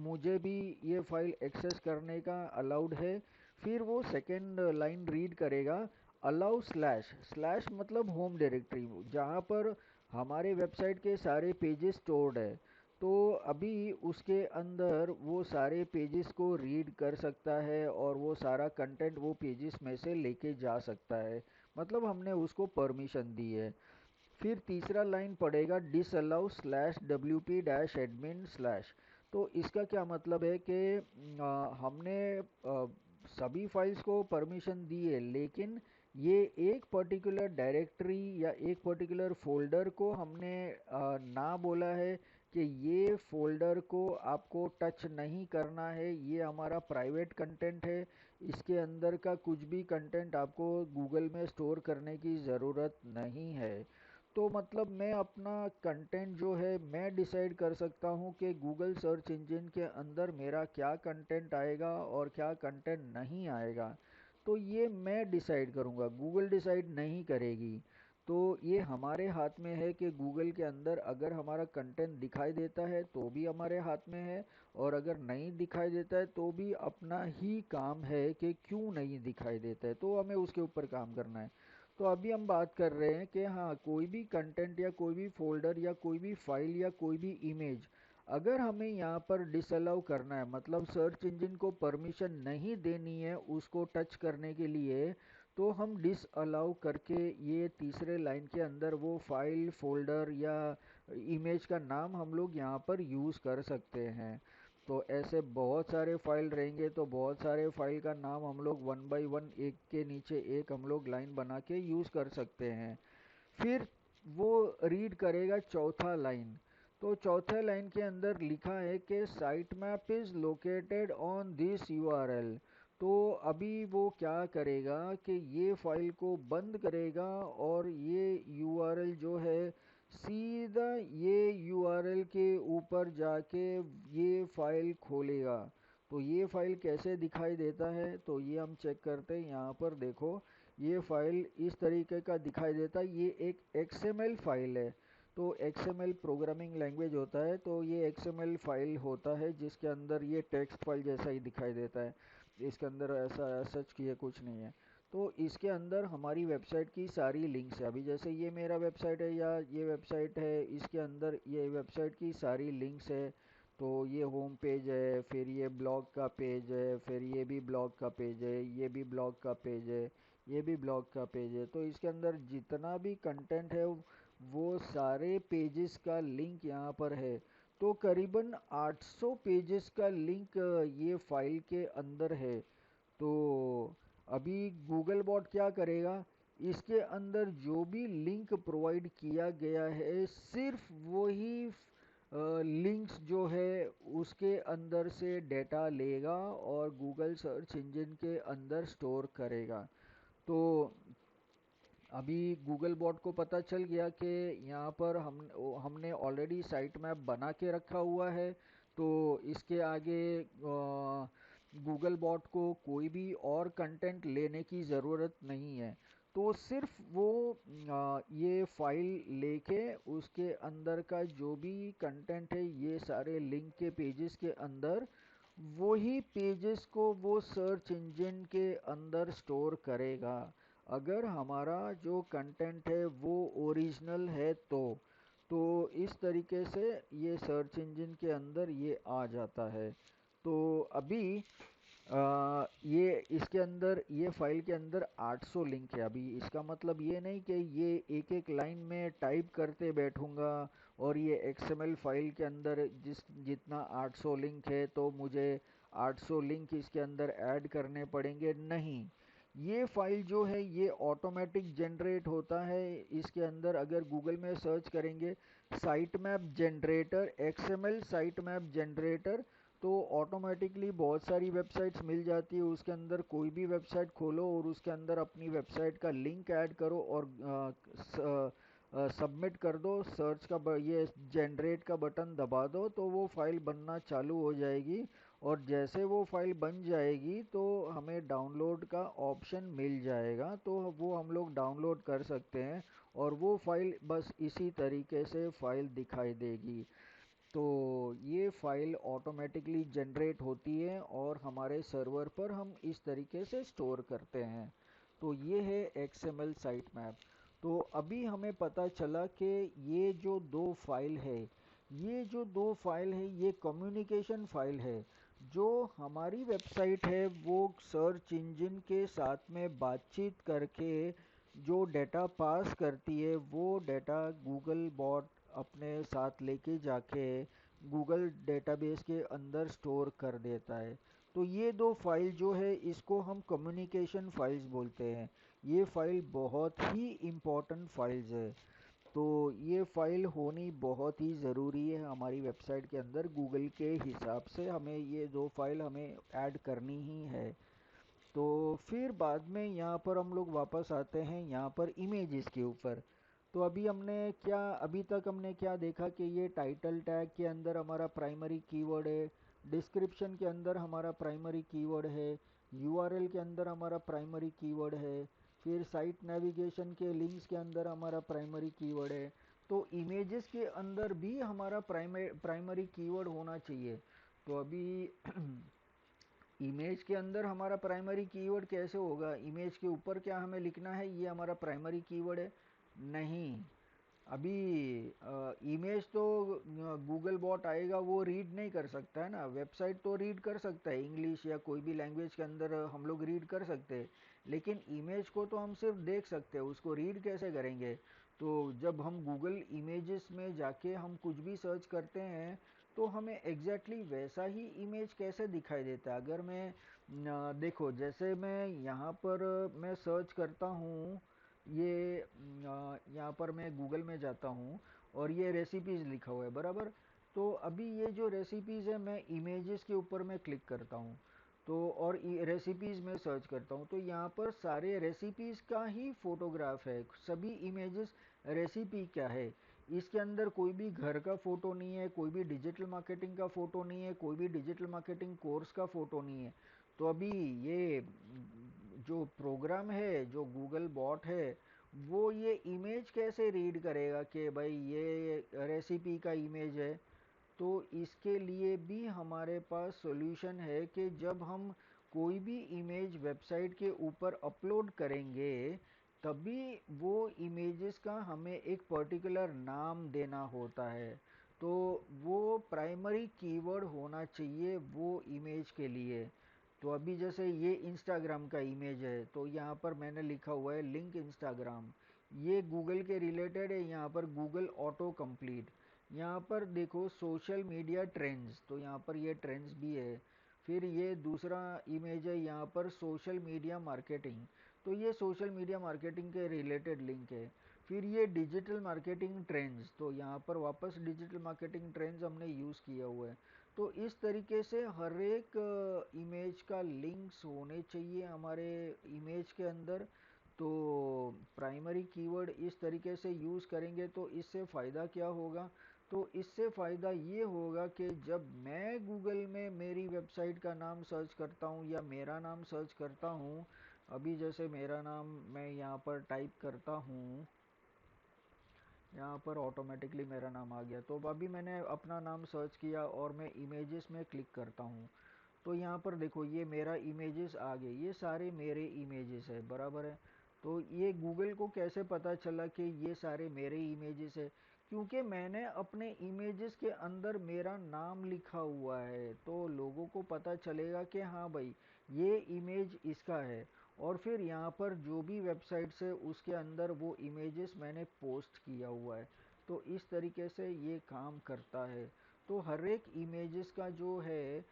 मुझे भी ये फाइल एक्सेस करने का अलाउड है। फिर वो सेकेंड लाइन रीड करेगा, अलाउ स्लैश। स्लैश मतलब होम डायरेक्टरी, जहाँ पर हमारे वेबसाइट के सारे पेजेस स्टोर्ड है। तो अभी उसके अंदर वो सारे पेजेस को रीड कर सकता है और वो सारा कंटेंट वो पेजेस में से लेके जा सकता है, मतलब हमने उसको परमिशन दी है। फिर तीसरा लाइन पड़ेगा, disallow slash W P dash admin slash. तो इसका क्या मतलब है कि हमने सभी फाइल्स को परमिशन दी है, लेकिन ये एक पर्टिकुलर डायरेक्टरी या एक पर्टिकुलर फोल्डर को हमने ना बोला है कि ये फोल्डर को आपको टच नहीं करना है, ये हमारा प्राइवेट कंटेंट है, इसके अंदर का कुछ भी कंटेंट आपको गूगल में स्टोर करने की ज़रूरत नहीं है। तो मतलब मैं अपना कंटेंट जो है मैं डिसाइड कर सकता हूँ कि गूगल सर्च इंजन के अंदर मेरा क्या कंटेंट आएगा और क्या कंटेंट नहीं आएगा। तो ये मैं डिसाइड करूँगा, गूगल डिसाइड नहीं करेगी। तो ये हमारे हाथ में है कि गूगल के अंदर अगर हमारा कंटेंट दिखाई देता है तो भी हमारे हाथ में है, और अगर नहीं दिखाई देता है तो भी अपना ही काम है कि क्यों नहीं दिखाई देता है, तो हमें उसके ऊपर काम करना है। तो अभी हम बात कर रहे हैं कि हाँ कोई भी कंटेंट या कोई भी फोल्डर या कोई भी फाइल या कोई भी इमेज अगर हमें यहाँ पर डिसअलाउ करना है, मतलब सर्च इंजन को परमिशन नहीं देनी है उसको टच करने के लिए, तो हम डिसअलाउ करके ये तीसरे लाइन के अंदर वो फाइल फोल्डर या इमेज का नाम हम लोग यहाँ पर यूज़ कर सकते हैं। तो ऐसे बहुत सारे फाइल रहेंगे, तो बहुत सारे फाइल का नाम हम लोग वन बाय वन, एक के नीचे एक हम लोग लाइन बना के यूज़ कर सकते हैं। फिर वो रीड करेगा चौथा लाइन। तो चौथे लाइन के अंदर लिखा है कि site map is located on this URL. तो अभी वो क्या करेगा कि ये फाइल को बंद करेगा और ये यूआरएल जो है सीधा ये यूआरएल के ऊपर जाके ये फाइल खोलेगा। तो ये फाइल कैसे दिखाई देता है तो ये हम चेक करते हैं। यहाँ पर देखो, ये फाइल इस तरीके का दिखाई देता है, ये एक XML फाइल है। तो XML प्रोग्रामिंग लैंग्वेज होता है, तो ये XML फाइल होता है जिसके अंदर ये टेक्स्ट फाइल जैसा ही दिखाई देता है। इसके अंदर ऐसा सच किए कुछ नहीं है। तो इसके अंदर हमारी वेबसाइट की सारी लिंक्स है। अभी जैसे ये मेरा वेबसाइट है या ये वेबसाइट है, इसके अंदर ये वेबसाइट की सारी लिंक्स है। तो ये होम पेज है, फिर ये ब्लॉग का पेज है, फिर ये भी ब्लॉग का पेज है, ये भी ब्लॉग का पेज है, ये भी ब्लॉग का पेज है। तो इसके अंदर जितना भी कंटेंट है वो सारे पेजेस का लिंक यहाँ पर है। तो करीबन 800 पेजेस का लिंक ये फाइल के अंदर है। तो अभी गूगल बॉट क्या करेगा, इसके अंदर जो भी लिंक प्रोवाइड किया गया है सिर्फ वही लिंक्स जो है उसके अंदर से डेटा लेगा और गूगल सर्च इंजन के अंदर स्टोर करेगा। तो अभी गूगल बॉट को पता चल गया कि यहाँ पर हमने ऑलरेडी साइट मैप बना के रखा हुआ है, तो इसके आगे गूगल बॉट को कोई भी और कंटेंट लेने की ज़रूरत नहीं है। तो सिर्फ वो ये फाइल लेके उसके अंदर का जो भी कंटेंट है ये सारे लिंक के पेजेस के अंदर, वही पेजेस को वो सर्च इंजन के अंदर स्टोर करेगा। अगर हमारा जो कंटेंट है वो ओरिजिनल है तो इस तरीके से ये सर्च इंजन के अंदर ये आ जाता है। तो अभी ये इसके अंदर ये फाइल के अंदर 800 लिंक है। अभी इसका मतलब ये नहीं कि ये एक एक लाइन में टाइप करते बैठूंगा और ये एक्सएमएल फाइल के अंदर जितना 800 लिंक है तो मुझे 800 लिंक इसके अंदर ऐड करने पड़ेंगे, नहीं। ये फाइल जो है ये ऑटोमेटिक जनरेट होता है। इसके अंदर अगर गूगल में सर्च करेंगे site map generator, XML site map generator, तो ऑटोमेटिकली बहुत सारी वेबसाइट्स मिल जाती है। उसके अंदर कोई भी वेबसाइट खोलो और उसके अंदर अपनी वेबसाइट का लिंक ऐड करो और सबमिट कर दो, सर्च का ये जनरेट का बटन दबा दो तो वो फाइल बनना चालू हो जाएगी। और जैसे वो फाइल बन जाएगी तो हमें डाउनलोड का ऑप्शन मिल जाएगा, तो वो हम लोग डाउनलोड कर सकते हैं और वो फाइल बस इसी तरीके से फाइल दिखाई देगी। तो ये फाइल ऑटोमेटिकली जनरेट होती है और हमारे सर्वर पर हम इस तरीके से स्टोर करते हैं। तो ये है एक्सएमएल साइट मैप। तो अभी हमें पता चला कि ये जो दो फाइल है, ये जो दो फाइल है ये कम्युनिकेशन फाइल है। जो हमारी वेबसाइट है वो सर्च इंजन के साथ में बातचीत करके जो डेटा पास करती है वो डेटा गूगल बॉट अपने साथ लेके जाके गूगल डेटाबेस के अंदर स्टोर कर देता है। तो ये दो फाइल जो है इसको हम कम्युनिकेशन फाइल्स बोलते हैं। ये फाइल बहुत ही इम्पोर्टेंट फाइल्स है। तो ये फाइल होनी बहुत ही ज़रूरी है हमारी वेबसाइट के अंदर। गूगल के हिसाब से हमें ये दो फाइल हमें ऐड करनी ही है। तो फिर बाद में यहाँ पर हम लोग वापस आते हैं यहाँ पर इमेजेस के ऊपर। तो अभी तक हमने क्या देखा कि ये टाइटल टैग के अंदर हमारा प्राइमरी कीवर्ड है, डिस्क्रिप्शन के अंदर हमारा प्राइमरी कीवर्ड है, यूआरएल के अंदर हमारा प्राइमरी कीवर्ड है, फिर साइट नेविगेशन के लिंक्स के अंदर हमारा प्राइमरी कीवर्ड है। तो इमेजेस के अंदर भी हमारा प्राइमरी कीवर्ड होना चाहिए। तो अभी इमेज के अंदर हमारा प्राइमरी कीवर्ड कैसे होगा, इमेज के ऊपर क्या हमें लिखना है ये हमारा प्राइमरी कीवर्ड है? नहीं। अभी इमेज तो गूगल बॉट आएगा वो रीड नहीं कर सकता है ना। वेबसाइट तो रीड कर सकता है, इंग्लिश या कोई भी लैंग्वेज के अंदर हम लोग रीड कर सकते हैं, लेकिन इमेज को तो हम सिर्फ देख सकते हैं, उसको रीड कैसे करेंगे। तो जब हम गूगल इमेजेस में जाके हम कुछ भी सर्च करते हैं तो हमें एग्जैक्टली वैसा ही इमेज कैसे दिखाई देता है। अगर मैं देखो जैसे मैं यहाँ पर मैं सर्च करता हूँ, ये यहाँ पर मैं गूगल में जाता हूँ और ये रेसिपीज़ लिखा हुआ है बराबर। तो अभी ये जो रेसिपीज़ है मैं इमेजेस के ऊपर मैं क्लिक करता हूँ, तो और रेसिपीज़ में सर्च करता हूँ तो यहाँ पर सारे रेसिपीज़ का ही फोटोग्राफ है, सभी इमेजेस रेसिपी क्या है। इसके अंदर कोई भी घर का फ़ोटो नहीं है, कोई भी डिजिटल मार्केटिंग का फ़ोटो नहीं है, कोई भी डिजिटल मार्केटिंग कोर्स का फ़ोटो नहीं है। तो अभी ये जो प्रोग्राम है जो गूगल बॉट है वो ये इमेज कैसे रीड करेगा कि भाई ये रेसिपी का इमेज है। तो इसके लिए भी हमारे पास सॉल्यूशन है कि जब हम कोई भी इमेज वेबसाइट के ऊपर अपलोड करेंगे तभी वो इमेजेस का हमें एक पर्टिकुलर नाम देना होता है। तो वो प्राइमरी कीवर्ड होना चाहिए वो इमेज के लिए। तो अभी जैसे ये इंस्टाग्राम का इमेज है तो यहाँ पर मैंने लिखा हुआ है लिंक इंस्टाग्राम, ये गूगल के रिलेटेड है, यहाँ पर गूगल ऑटो कंप्लीट। यहाँ पर देखो सोशल मीडिया ट्रेंड्स, तो यहाँ पर ये ट्रेंड्स भी है। फिर ये दूसरा इमेज है यहाँ पर सोशल मीडिया मार्केटिंग, तो ये सोशल मीडिया मार्केटिंग के रिलेटेड लिंक है। फिर ये डिजिटल मार्केटिंग ट्रेंड्स, तो यहाँ पर वापस डिजिटल मार्केटिंग ट्रेंड्स हमने यूज़ किया हुआ है। तो इस तरीके से हर एक इमेज का लिंक्स होने चाहिए हमारे इमेज के अंदर। तो प्राइमरी कीवर्ड इस तरीके से यूज़ करेंगे तो इससे फ़ायदा क्या होगा? तो इससे फ़ायदा ये होगा कि जब मैं गूगल में मेरी वेबसाइट का नाम सर्च करता हूँ या मेरा नाम सर्च करता हूँ, अभी जैसे मेरा नाम मैं यहाँ पर टाइप करता हूँ, यहाँ पर ऑटोमेटिकली मेरा नाम आ गया। तो अभी मैंने अपना नाम सर्च किया और मैं इमेजेस में क्लिक करता हूँ, तो यहाँ पर देखो ये मेरा इमेजेस आ गए, ये सारे मेरे इमेजेस है, बराबर है। तो ये गूगल को कैसे पता चला कि ये सारे मेरे इमेजेस है? क्योंकि मैंने अपने इमेजेस के अंदर मेरा नाम लिखा हुआ है, तो लोगों को पता चलेगा कि हाँ भाई ये इमेज इसका है। और फिर यहाँ पर जो भी वेबसाइट्स है उसके अंदर वो इमेजेस मैंने पोस्ट किया हुआ है। तो इस तरीके से ये काम करता है। तो हर एक इमेजेस का जो है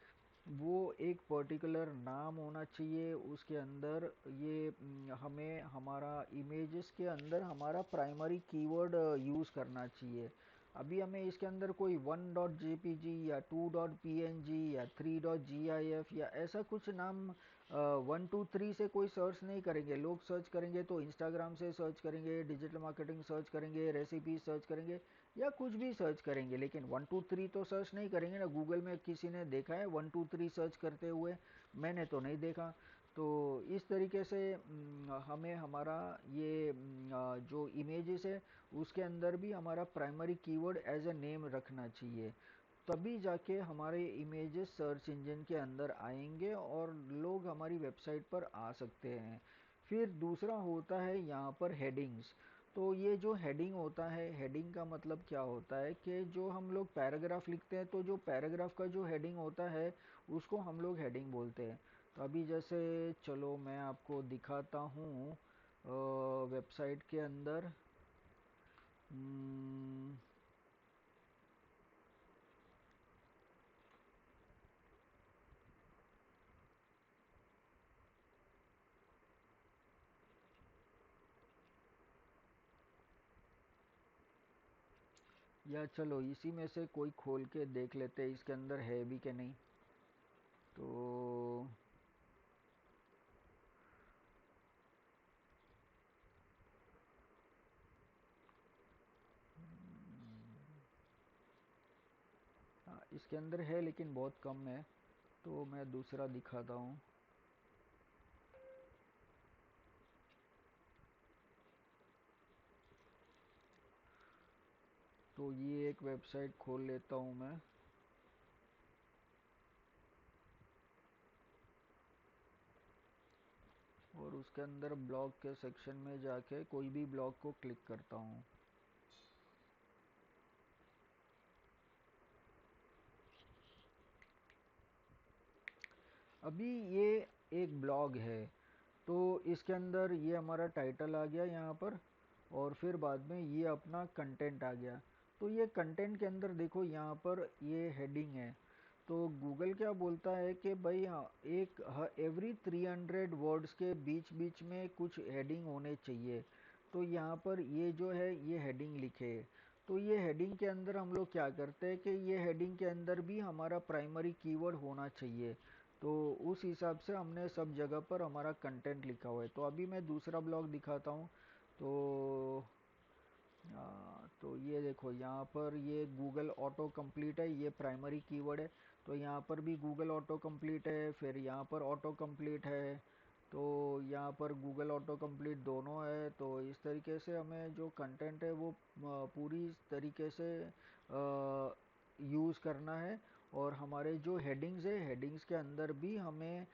वो एक पर्टिकुलर नाम होना चाहिए उसके अंदर। ये हमें हमारा इमेजेस के अंदर हमारा प्राइमरी कीवर्ड यूज़ करना चाहिए। अभी हमें इसके अंदर कोई 1.jpg या 2.png या 3.gif या ऐसा कुछ नाम 1 2 3 से कोई सर्च नहीं करेंगे। लोग सर्च करेंगे तो इंस्टाग्राम से सर्च करेंगे, डिजिटल मार्केटिंग सर्च करेंगे, रेसिपी सर्च करेंगे या कुछ भी सर्च करेंगे, लेकिन 1 2 3 तो सर्च नहीं करेंगे ना। गूगल में किसी ने देखा है 1 2 3 सर्च करते हुए? मैंने तो नहीं देखा। तो इस तरीके से हमें हमारा ये जो इमेजेस है उसके अंदर भी हमारा primary keyword as a name रखना चाहिए। तभी जाके हमारे इमेजेस सर्च इंजन के अंदर आएंगे और लोग हमारी वेबसाइट पर आ सकते हैं। फिर दूसरा होता है यहाँ पर हेडिंग्स। तो ये जो हेडिंग होता है, हेडिंग का मतलब क्या होता है कि जो हम लोग पैराग्राफ लिखते हैं तो जो पैराग्राफ का जो हेडिंग होता है उसको हम लोग हेडिंग बोलते हैं। तो अभी जैसे चलो मैं आपको दिखाता हूँ वेबसाइट के अंदर। हम्म, या चलो इसी में से कोई खोल के देख लेते हैं इसके अंदर है भी कि नहीं। तो हाँ, इसके अंदर है लेकिन बहुत कम है। तो मैं दूसरा दिखाता हूँ। तो ये एक वेबसाइट खोल लेता हूँ मैं, और उसके अंदर ब्लॉग के सेक्शन में जाके कोई भी ब्लॉग को क्लिक करता हूँ। अभी ये एक ब्लॉग है, तो इसके अंदर ये हमारा टाइटल आ गया यहाँ पर, और फिर बाद में ये अपना कंटेंट आ गया। तो ये कंटेंट के अंदर देखो यहाँ पर ये हेडिंग है। तो गूगल क्या बोलता है कि भाई हाँ एक एवरी 300 वर्ड्स के बीच बीच में कुछ हेडिंग होने चाहिए। तो यहाँ पर ये जो है ये हेडिंग लिखे है। तो ये हेडिंग के अंदर हम लोग क्या करते हैं कि ये हेडिंग के अंदर भी हमारा प्राइमरी कीवर्ड होना चाहिए। तो उस हिसाब से हमने सब जगह पर हमारा कंटेंट लिखा हुआ है। तो अभी मैं दूसरा ब्लॉग दिखाता हूँ। तो तो ये देखो यहाँ पर ये गूगल ऑटो कंप्लीट है, ये प्राइमरी कीवर्ड है। तो यहाँ पर भी गूगल ऑटो कंप्लीट है, फिर यहाँ पर ऑटो कंप्लीट है। तो यहाँ पर गूगल ऑटो कंप्लीट दोनों है। तो इस तरीके से हमें जो कंटेंट है वो पूरी तरीके से यूज़ करना है। और हमारे जो हेडिंग्स है, हेडिंग्स के अंदर भी हमें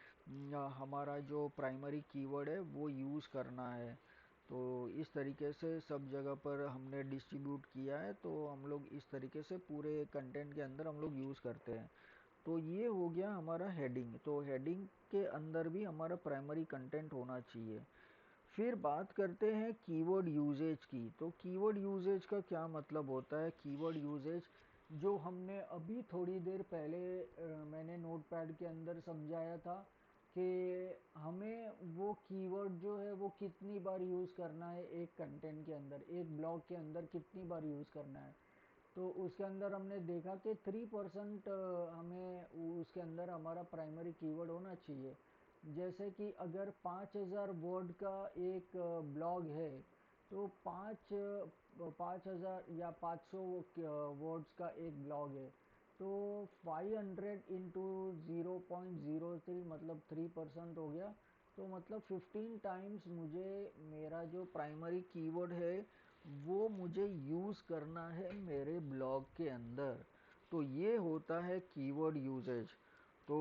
हमारा जो प्राइमरी कीवर्ड है वो यूज़ करना है। तो इस तरीके से सब जगह पर हमने डिस्ट्रीब्यूट किया है। तो हम लोग इस तरीके से पूरे कंटेंट के अंदर हम लोग यूज़ करते हैं। तो ये हो गया हमारा हेडिंग। तो हेडिंग के अंदर भी हमारा प्राइमरी कंटेंट होना चाहिए। फिर बात करते हैं कीवर्ड यूजेज की। तो कीवर्ड यूजेज का क्या मतलब होता है? कीवर्ड यूजेज जो हमने अभी थोड़ी देर पहले मैंने नोटपैड के अंदर समझाया था कि हमें वो कीवर्ड जो है वो कितनी बार यूज़ करना है एक कंटेंट के अंदर, एक ब्लॉग के अंदर कितनी बार यूज़ करना है। तो उसके अंदर हमने देखा कि 3% हमें उसके अंदर हमारा प्राइमरी कीवर्ड होना चाहिए। जैसे कि अगर 5000 वर्ड का एक ब्लॉग है, तो 5000 या 500 वर्ड्स का एक ब्लॉग है, तो 500 इंटू 0.03 मतलब 3% हो गया। तो मतलब 15 टाइम्स मुझे मेरा जो प्राइमरी कीवर्ड है वो मुझे यूज़ करना है मेरे ब्लॉग के अंदर। तो ये होता है कीवर्ड यूजेज। तो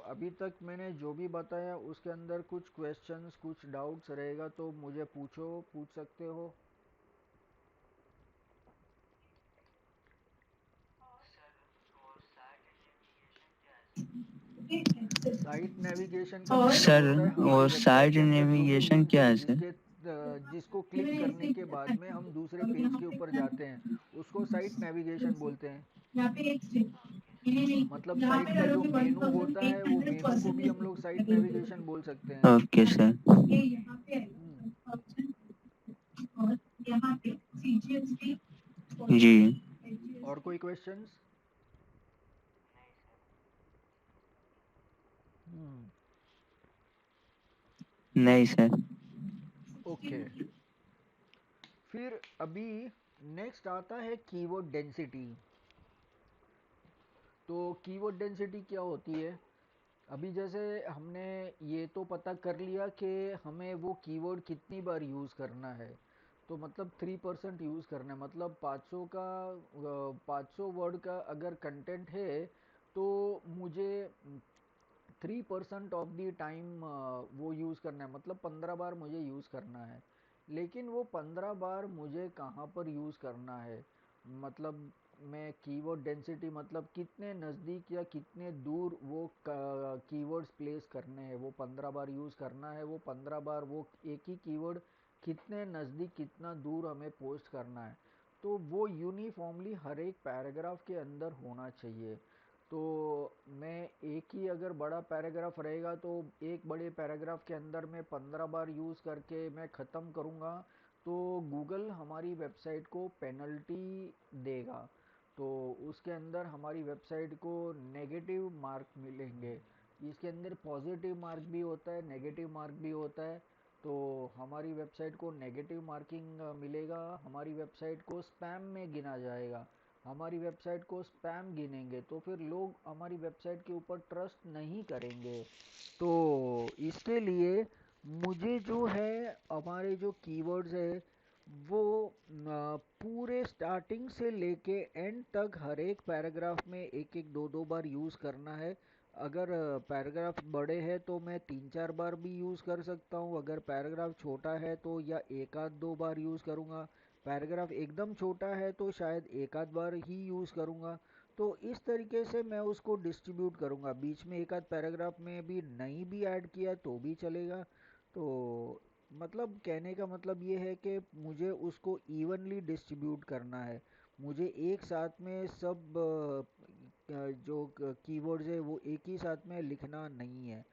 अभी तक मैंने जो भी बताया उसके अंदर कुछ क्वेश्चंस कुछ डाउट्स रहेगा तो मुझे पूछ सकते हो। साइट नेविगेशन का मतलब सर होता है वो हमारी वेबसाइट साइड के अंदर जो भी नेविगेशन लिंक क्या है है सर? जिसके जिसको क्लिक करने के बाद में हम दूसरे पेज के ऊपर जाते हैं, उसको साइट नेविगेशन बोलते हैं। मतलब साइट का जो मेनू होता है वो मेनू को भी हम लोग साइट नेविगेशन बोल सकते हैं। Okay sir. हम्म, जी। और कोई क्वेश्चंस? हम्म, नहीं सर। ओके। फिर अभी नेक्स्ट आता है कीवर्ड डेंसिटी। तो कीवर्ड डेंसिटी क्या होती है? अभी जैसे हमने ये तो पता कर लिया कि हमें वो कीवर्ड कितनी बार यूज़ करना है। तो मतलब 3% यूज़ करना है, मतलब 500 का 500 वर्ड का अगर कंटेंट है तो मुझे 3% ऑफ द टाइम वो यूज़ करना है, मतलब 15 बार मुझे यूज़ करना है। लेकिन वो 15 बार मुझे कहाँ पर यूज़ करना है? मतलब मैं कीवर्ड डेंसिटी मतलब कितने नज़दीक या कितने दूर वो कीवर्ड्स प्लेस करने हैं, वो 15 बार यूज़ करना है, वो 15 बार वो एक ही कीवर्ड कितने नज़दीक कितना दूर हमें पोस्ट करना है। तो वो यूनिफॉर्मली हर एक पैराग्राफ के अंदर होना चाहिए। तो मैं एक ही अगर बड़ा पैराग्राफ रहेगा तो एक बड़े पैराग्राफ के अंदर मैं 15 बार यूज़ करके मैं ख़त्म करूँगा तो गूगल हमारी वेबसाइट को पेनल्टी देगा। तो उसके अंदर हमारी वेबसाइट को नेगेटिव मार्क मिलेंगे। इसके अंदर पॉजिटिव मार्क भी होता है, नेगेटिव मार्क भी होता है। तो हमारी वेबसाइट को नेगेटिव मार्किंग मिलेगा, हमारी वेबसाइट को स्पैम में गिना जाएगा। हमारी वेबसाइट को स्पैम गिनेंगे तो फिर लोग हमारी वेबसाइट के ऊपर ट्रस्ट नहीं करेंगे। तो इसके लिए मुझे जो है हमारे जो कीवर्ड्स है वो पूरे स्टार्टिंग से लेके एंड तक हर एक पैराग्राफ में एक एक दो दो बार यूज़ करना है। अगर पैराग्राफ बड़े हैं तो मैं 3-4 बार भी यूज़ कर सकता हूँ, अगर पैराग्राफ छोटा है तो या एक आध दो बार यूज़ करूँगा, पैराग्राफ एकदम छोटा है तो शायद एक आध बार ही यूज़ करूँगा। तो इस तरीके से मैं उसको डिस्ट्रीब्यूट करूँगा, बीच में एक आध पैराग्राफ में भी नहीं भी ऐड किया तो भी चलेगा। तो मतलब कहने का मतलब ये है कि मुझे उसको इवनली डिस्ट्रीब्यूट करना है। मुझे एक साथ में सब जो कीवर्ड्स है वो एक ही साथ में लिखना नहीं है।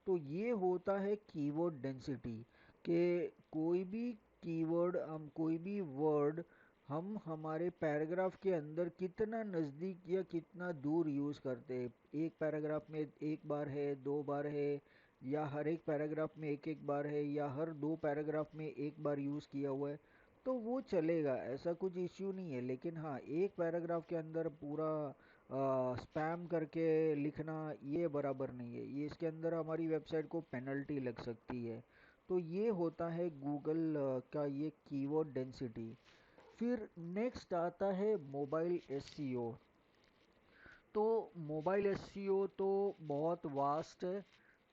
तो ये होता है कीवर्ड डेंसिटी कि कोई भी कीवर्ड हम कोई भी वर्ड हम हमारे पैराग्राफ के अंदर कितना नज़दीक या कितना दूर यूज़ करते हैं। एक पैराग्राफ में एक बार है, दो बार है, या हर एक पैराग्राफ में एक एक बार है, या हर दो पैराग्राफ में एक बार यूज़ किया हुआ है, तो वो चलेगा, ऐसा कुछ इश्यू नहीं है। लेकिन हाँ, एक पैराग्राफ के अंदर पूरा स्पैम करके लिखना ये बराबर नहीं है, ये इसके अंदर हमारी वेबसाइट को पेनल्टी लग सकती है। तो ये होता है गूगल का ये कीवर्ड डेंसिटी। फिर नेक्स्ट आता है मोबाइल एसईओ। तो मोबाइल एसईओ तो बहुत वास्ट है।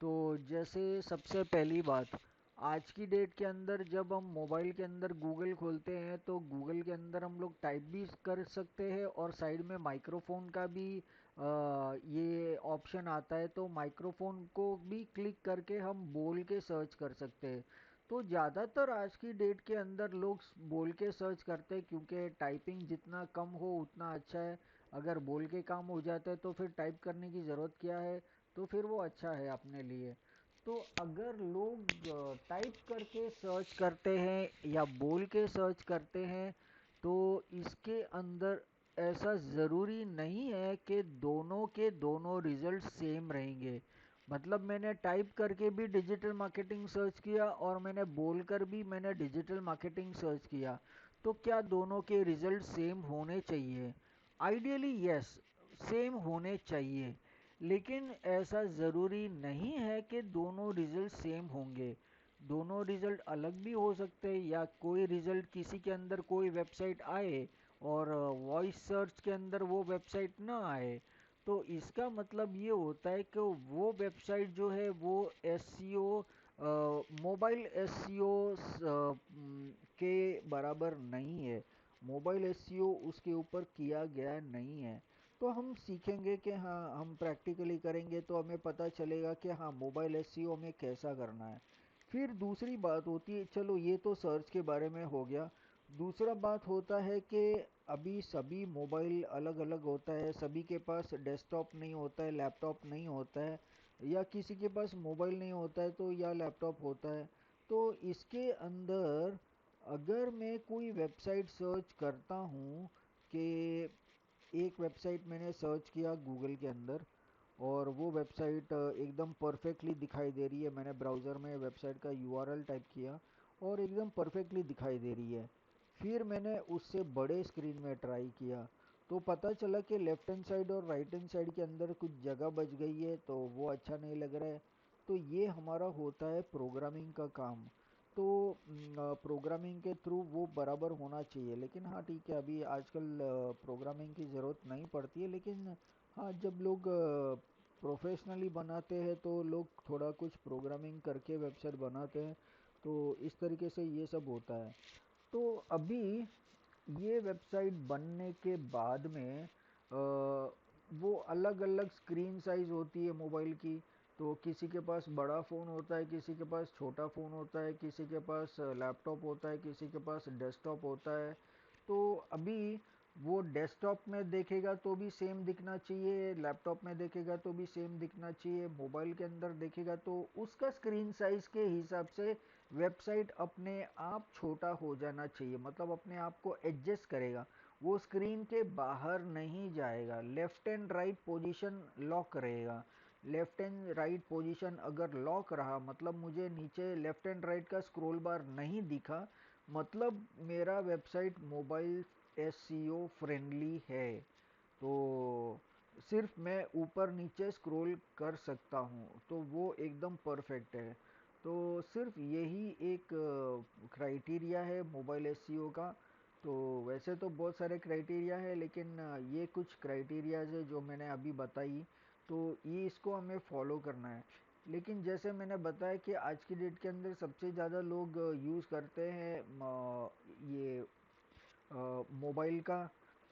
तो जैसे सबसे पहली बात, आज की डेट के अंदर जब हम मोबाइल के अंदर गूगल खोलते हैं तो गूगल के अंदर हम लोग टाइप भी कर सकते हैं और साइड में माइक्रोफोन का भी ये ऑप्शन आता है, तो माइक्रोफोन को भी क्लिक करके हम बोल के सर्च कर सकते हैं। तो ज़्यादातर आज की डेट के अंदर लोग बोल के सर्च करते हैं, क्योंकि टाइपिंग जितना कम हो उतना अच्छा है। अगर बोल के काम हो जाता है तो फिर टाइप करने की ज़रूरत क्या है, तो फिर वो अच्छा है अपने लिए। तो अगर लोग टाइप करके सर्च करते हैं या बोल के सर्च करते हैं, तो इसके अंदर ऐसा ज़रूरी नहीं है कि दोनों के दोनों रिजल्ट सेम रहेंगे। मतलब मैंने टाइप करके भी डिजिटल मार्केटिंग सर्च किया और मैंने बोलकर भी मैंने डिजिटल मार्केटिंग सर्च किया, तो क्या दोनों के रिजल्ट सेम होने चाहिए? आइडियली यस, सेम होने चाहिए। लेकिन ऐसा ज़रूरी नहीं है कि दोनों रिजल्ट सेम होंगे। दोनों रिजल्ट अलग भी हो सकते हैं, या कोई रिजल्ट किसी के अंदर कोई वेबसाइट आए और वॉइस सर्च के अंदर वो वेबसाइट ना आए। तो इसका मतलब ये होता है कि वो वेबसाइट जो है वो एसईओ, मोबाइल एसईओ के बराबर नहीं है। मोबाइल एसईओ उसके ऊपर किया गया नहीं है। तो हम सीखेंगे कि हाँ, हम प्रैक्टिकली करेंगे तो हमें पता चलेगा कि हाँ, मोबाइल एसईओ में कैसा करना है। फिर दूसरी बात होती है, चलो ये तो सर्च के बारे में हो गया। दूसरा बात होता है कि अभी सभी मोबाइल अलग अलग होता है, सभी के पास डेस्कटॉप नहीं होता है, लैपटॉप नहीं होता है, या किसी के पास मोबाइल नहीं होता है तो या लैपटॉप होता है। तो इसके अंदर अगर मैं कोई वेबसाइट सर्च करता हूँ कि एक वेबसाइट मैंने सर्च किया गूगल के अंदर, और वो वेबसाइट एकदम परफेक्टली दिखाई दे रही है, मैंने ब्राउज़र में वेबसाइट का यूआरएल टाइप किया और एकदम परफेक्टली दिखाई दे रही है। फिर मैंने उससे बड़े स्क्रीन में ट्राई किया, तो पता चला कि लेफ़्ट हैंड साइड और राइट हैंड साइड के अंदर कुछ जगह बच गई है, तो वो अच्छा नहीं लग रहा है। तो ये हमारा होता है प्रोग्रामिंग का काम। तो प्रोग्रामिंग के थ्रू वो बराबर होना चाहिए। लेकिन हाँ ठीक है, अभी आजकल प्रोग्रामिंग की ज़रूरत नहीं पड़ती है, लेकिन हाँ, जब लोग प्रोफेशनली बनाते हैं तो लोग थोड़ा कुछ प्रोग्रामिंग करके वेबसाइट बनाते हैं। तो इस तरीके से ये सब होता है। तो अभी ये वेबसाइट बनने के बाद में वो अलग अलग स्क्रीन साइज होती है मोबाइल की। तो किसी के पास बड़ा फ़ोन होता है, किसी के पास छोटा फ़ोन होता है, किसी के पास लैपटॉप होता है, किसी के पास डेस्कटॉप होता है। तो अभी वो डेस्कटॉप में देखेगा तो भी सेम दिखना चाहिए, लैपटॉप में देखेगा तो भी सेम दिखना चाहिए, मोबाइल के अंदर देखेगा तो उसका स्क्रीन साइज के हिसाब से वेबसाइट अपने आप छोटा हो जाना चाहिए। मतलब अपने आप को एडजस्ट करेगा, वो स्क्रीन के बाहर नहीं जाएगा। Left and right position lock रहेगा। लेफ्ट एंड राइट पोजीशन अगर लॉक रहा, मतलब मुझे नीचे लेफ्ट एंड राइट का स्क्रॉल बार नहीं दिखा, मतलब मेरा वेबसाइट मोबाइल एसईओ फ्रेंडली है। तो सिर्फ मैं ऊपर नीचे स्क्रॉल कर सकता हूँ, तो वो एकदम परफेक्ट है। तो सिर्फ यही एक क्राइटेरिया है मोबाइल एसईओ का। तो वैसे तो बहुत सारे क्राइटेरिया है, लेकिन ये कुछ क्राइटेरियाज है जो मैंने अभी बताई। तो ये इसको हमें फॉलो करना है। लेकिन जैसे मैंने बताया कि आज की डेट के अंदर सबसे ज़्यादा लोग यूज़ करते हैं ये मोबाइल का।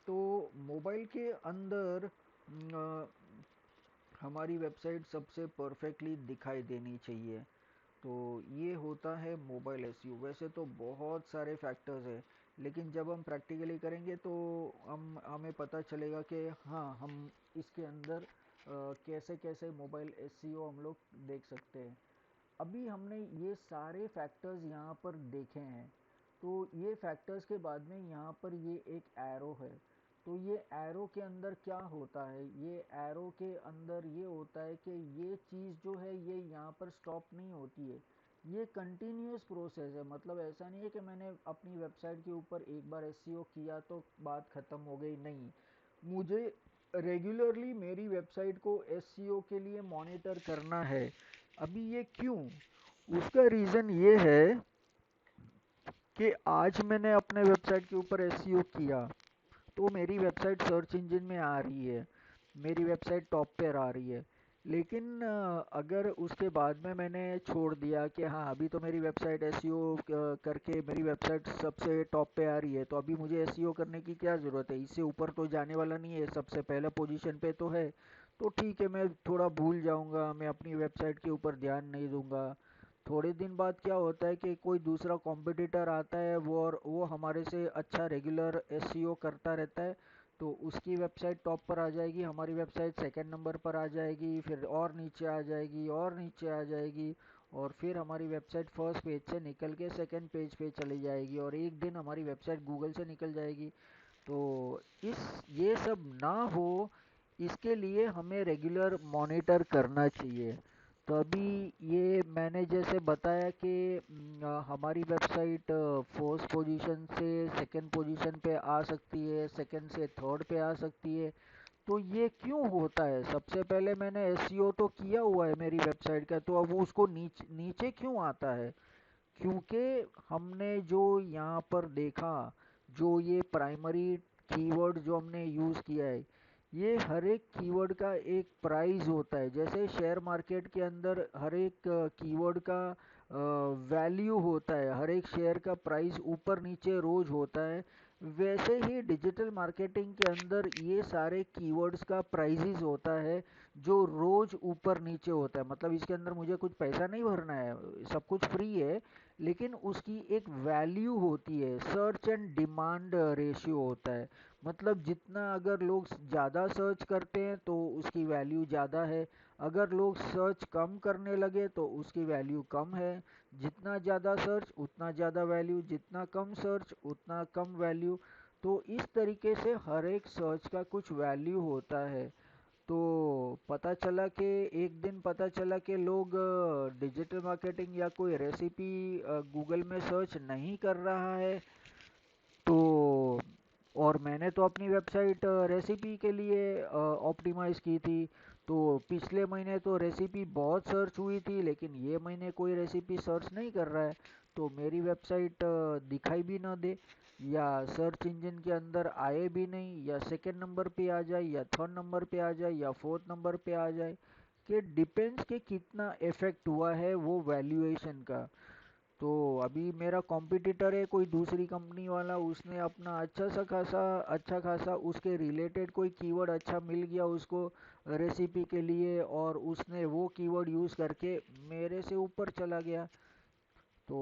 तो मोबाइल के अंदर हमारी वेबसाइट सबसे परफेक्टली दिखाई देनी चाहिए। तो ये होता है मोबाइल एसईओ। वैसे तो बहुत सारे फैक्टर्स हैं, लेकिन जब हम प्रैक्टिकली करेंगे तो हमें पता चलेगा कि हाँ, हम इसके अंदर कैसे कैसे मोबाइल एसईओ हम लोग देख सकते हैं। अभी हमने ये सारे फैक्टर्स यहाँ पर देखे हैं। तो ये फैक्टर्स के बाद में यहाँ पर ये एक एरो है। तो ये एरो के अंदर क्या होता है, ये एरो के अंदर ये होता है कि ये चीज़ जो है ये यहाँ पर स्टॉप नहीं होती है। ये कंटिन्यूस प्रोसेस है। मतलब ऐसा नहीं है कि मैंने अपनी वेबसाइट के ऊपर एक बार एसईओ किया तो बात ख़त्म हो गई, नहीं। मुझे रेगुलरली मेरी वेबसाइट को एसईओ के लिए मॉनिटर करना है। अभी ये क्यों? उसका रीज़न ये है कि आज मैंने अपने वेबसाइट के ऊपर एसईओ किया, तो मेरी वेबसाइट सर्च इंजन में आ रही है, मेरी वेबसाइट टॉप पर आ रही है। लेकिन अगर उसके बाद में मैंने छोड़ दिया कि हाँ, अभी तो मेरी वेबसाइट एसईओ करके मेरी वेबसाइट सबसे टॉप पे आ रही है, तो अभी मुझे एसईओ करने की क्या ज़रूरत है, इससे ऊपर तो जाने वाला नहीं है, सबसे पहला पोजीशन पे तो है। तो ठीक है, मैं थोड़ा भूल जाऊंगा, मैं अपनी वेबसाइट के ऊपर ध्यान नहीं दूंगा। थोड़े दिन बाद क्या होता है कि कोई दूसरा कॉम्पिटिटर आता है वो, और वो हमारे से अच्छा रेगुलर एसईओ करता रहता है, तो उसकी वेबसाइट टॉप पर आ जाएगी, हमारी वेबसाइट सेकंड नंबर पर आ जाएगी, फिर और नीचे आ जाएगी और नीचे आ जाएगी, और फिर हमारी वेबसाइट फर्स्ट पेज से निकल के सेकंड पेज पे चली जाएगी, और एक दिन हमारी वेबसाइट गूगल से निकल जाएगी। तो इस ये सब ना हो, इसके लिए हमें रेगुलर मॉनिटर करना चाहिए। तो अभी ये मैंने जैसे बताया कि हमारी वेबसाइट फोर्थ पोजीशन से सेकंड पोजीशन पे आ सकती है, सेकंड से थर्ड पे आ सकती है। तो ये क्यों होता है? सबसे पहले मैंने एसईओ तो किया हुआ है मेरी वेबसाइट का, तो अब वो उसको नीचे क्यों आता है? क्योंकि हमने जो यहाँ पर देखा, जो ये प्राइमरी कीवर्ड जो हमने यूज़ किया है, ये हर एक कीवर्ड का एक प्राइस होता है। जैसे शेयर मार्केट के अंदर हर एक कीवर्ड का वैल्यू होता है, हर एक शेयर का प्राइस ऊपर नीचे रोज होता है, वैसे ही डिजिटल मार्केटिंग के अंदर ये सारे कीवर्ड्स का प्राइसेस होता है, जो रोज ऊपर नीचे होता है। मतलब इसके अंदर मुझे कुछ पैसा नहीं भरना है, सब कुछ फ्री है, लेकिन उसकी एक वैल्यू होती है, सर्च एंड डिमांड रेशियो होता है। मतलब जितना अगर लोग ज़्यादा सर्च करते हैं तो उसकी वैल्यू ज़्यादा है, अगर लोग सर्च कम करने लगे तो उसकी वैल्यू कम है। जितना ज़्यादा सर्च उतना ज़्यादा वैल्यू, जितना कम सर्च उतना कम वैल्यू। तो इस तरीके से हर एक सर्च का कुछ वैल्यू होता है। तो एक दिन पता चला कि लोग डिजिटल मार्केटिंग या कोई रेसिपी गूगल में सर्च नहीं कर रहा है। तो और मैंने तो अपनी वेबसाइट रेसिपी के लिए ऑप्टिमाइज़ की थी। तो पिछले महीने तो रेसिपी बहुत सर्च हुई थी, लेकिन ये महीने कोई रेसिपी सर्च नहीं कर रहा है। तो मेरी वेबसाइट दिखाई भी ना दे, या सर्च इंजन के अंदर आए भी नहीं, या सेकंड नंबर पे आ जाए, या थर्ड नंबर पे आ जाए, या फोर्थ नंबर पे आ जाए, कि डिपेंड्स कि कितना इफेक्ट हुआ है वो वैल्यूएशन का। तो अभी मेरा कॉम्पिटिटर है कोई दूसरी कंपनी वाला, उसने अपना अच्छा खासा उसके रिलेटेड कोई कीवर्ड अच्छा मिल गया उसको रेसिपी के लिए, और उसने वो कीवर्ड यूज़ करके मेरे से ऊपर चला गया। तो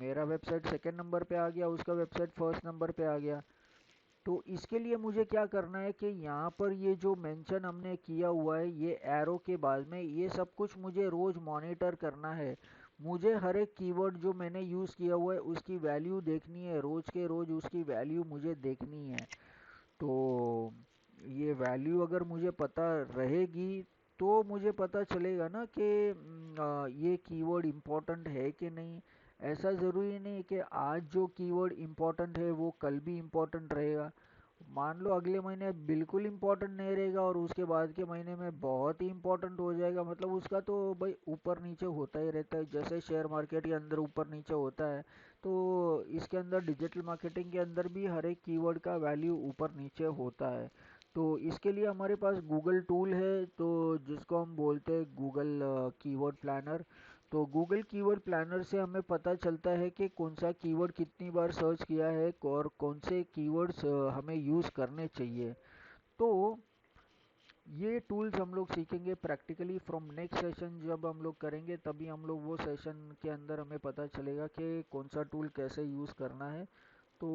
मेरा वेबसाइट सेकंड नंबर पे आ गया, उसका वेबसाइट फर्स्ट नंबर पे आ गया। तो इसके लिए मुझे क्या करना है कि यहाँ पर ये जो मेंशन हमने किया हुआ है ये एरो के बाद में, ये सब कुछ मुझे रोज़ मॉनिटर करना है। मुझे हर एक कीवर्ड जो मैंने यूज़ किया हुआ है उसकी वैल्यू देखनी है, रोज़ के रोज़ उसकी वैल्यू मुझे देखनी है। तो ये वैल्यू अगर मुझे पता रहेगी तो मुझे पता चलेगा ना कि ये कीवर्ड इम्पोर्टेंट है कि नहीं। ऐसा ज़रूरी नहीं कि आज जो कीवर्ड इम्पोर्टेंट है वो कल भी इम्पोर्टेंट रहेगा। मान लो अगले महीने बिल्कुल इम्पोर्टेंट नहीं रहेगा और उसके बाद के महीने में बहुत ही इम्पोर्टेंट हो जाएगा, मतलब उसका तो भाई ऊपर नीचे होता ही रहता है, जैसे शेयर मार्केट के अंदर ऊपर नीचे होता है। तो इसके अंदर डिजिटल मार्केटिंग के अंदर भी हर एक कीवर्ड का वैल्यू ऊपर नीचे होता है। तो इसके लिए हमारे पास गूगल टूल है, तो जिसको हम बोलते हैं गूगल कीवर्ड प्लानर। तो गूगल कीवर्ड प्लानर से हमें पता चलता है कि कौन सा कीवर्ड कितनी बार सर्च किया है और कौन से कीवर्ड्स हमें यूज़ करने चाहिए। तो ये टूल्स हम लोग सीखेंगे प्रैक्टिकली फ्रॉम नेक्स्ट सेशन, जब हम लोग करेंगे तभी हम लोग वो सेशन के अंदर हमें पता चलेगा कि कौन सा टूल कैसे यूज़ करना है। तो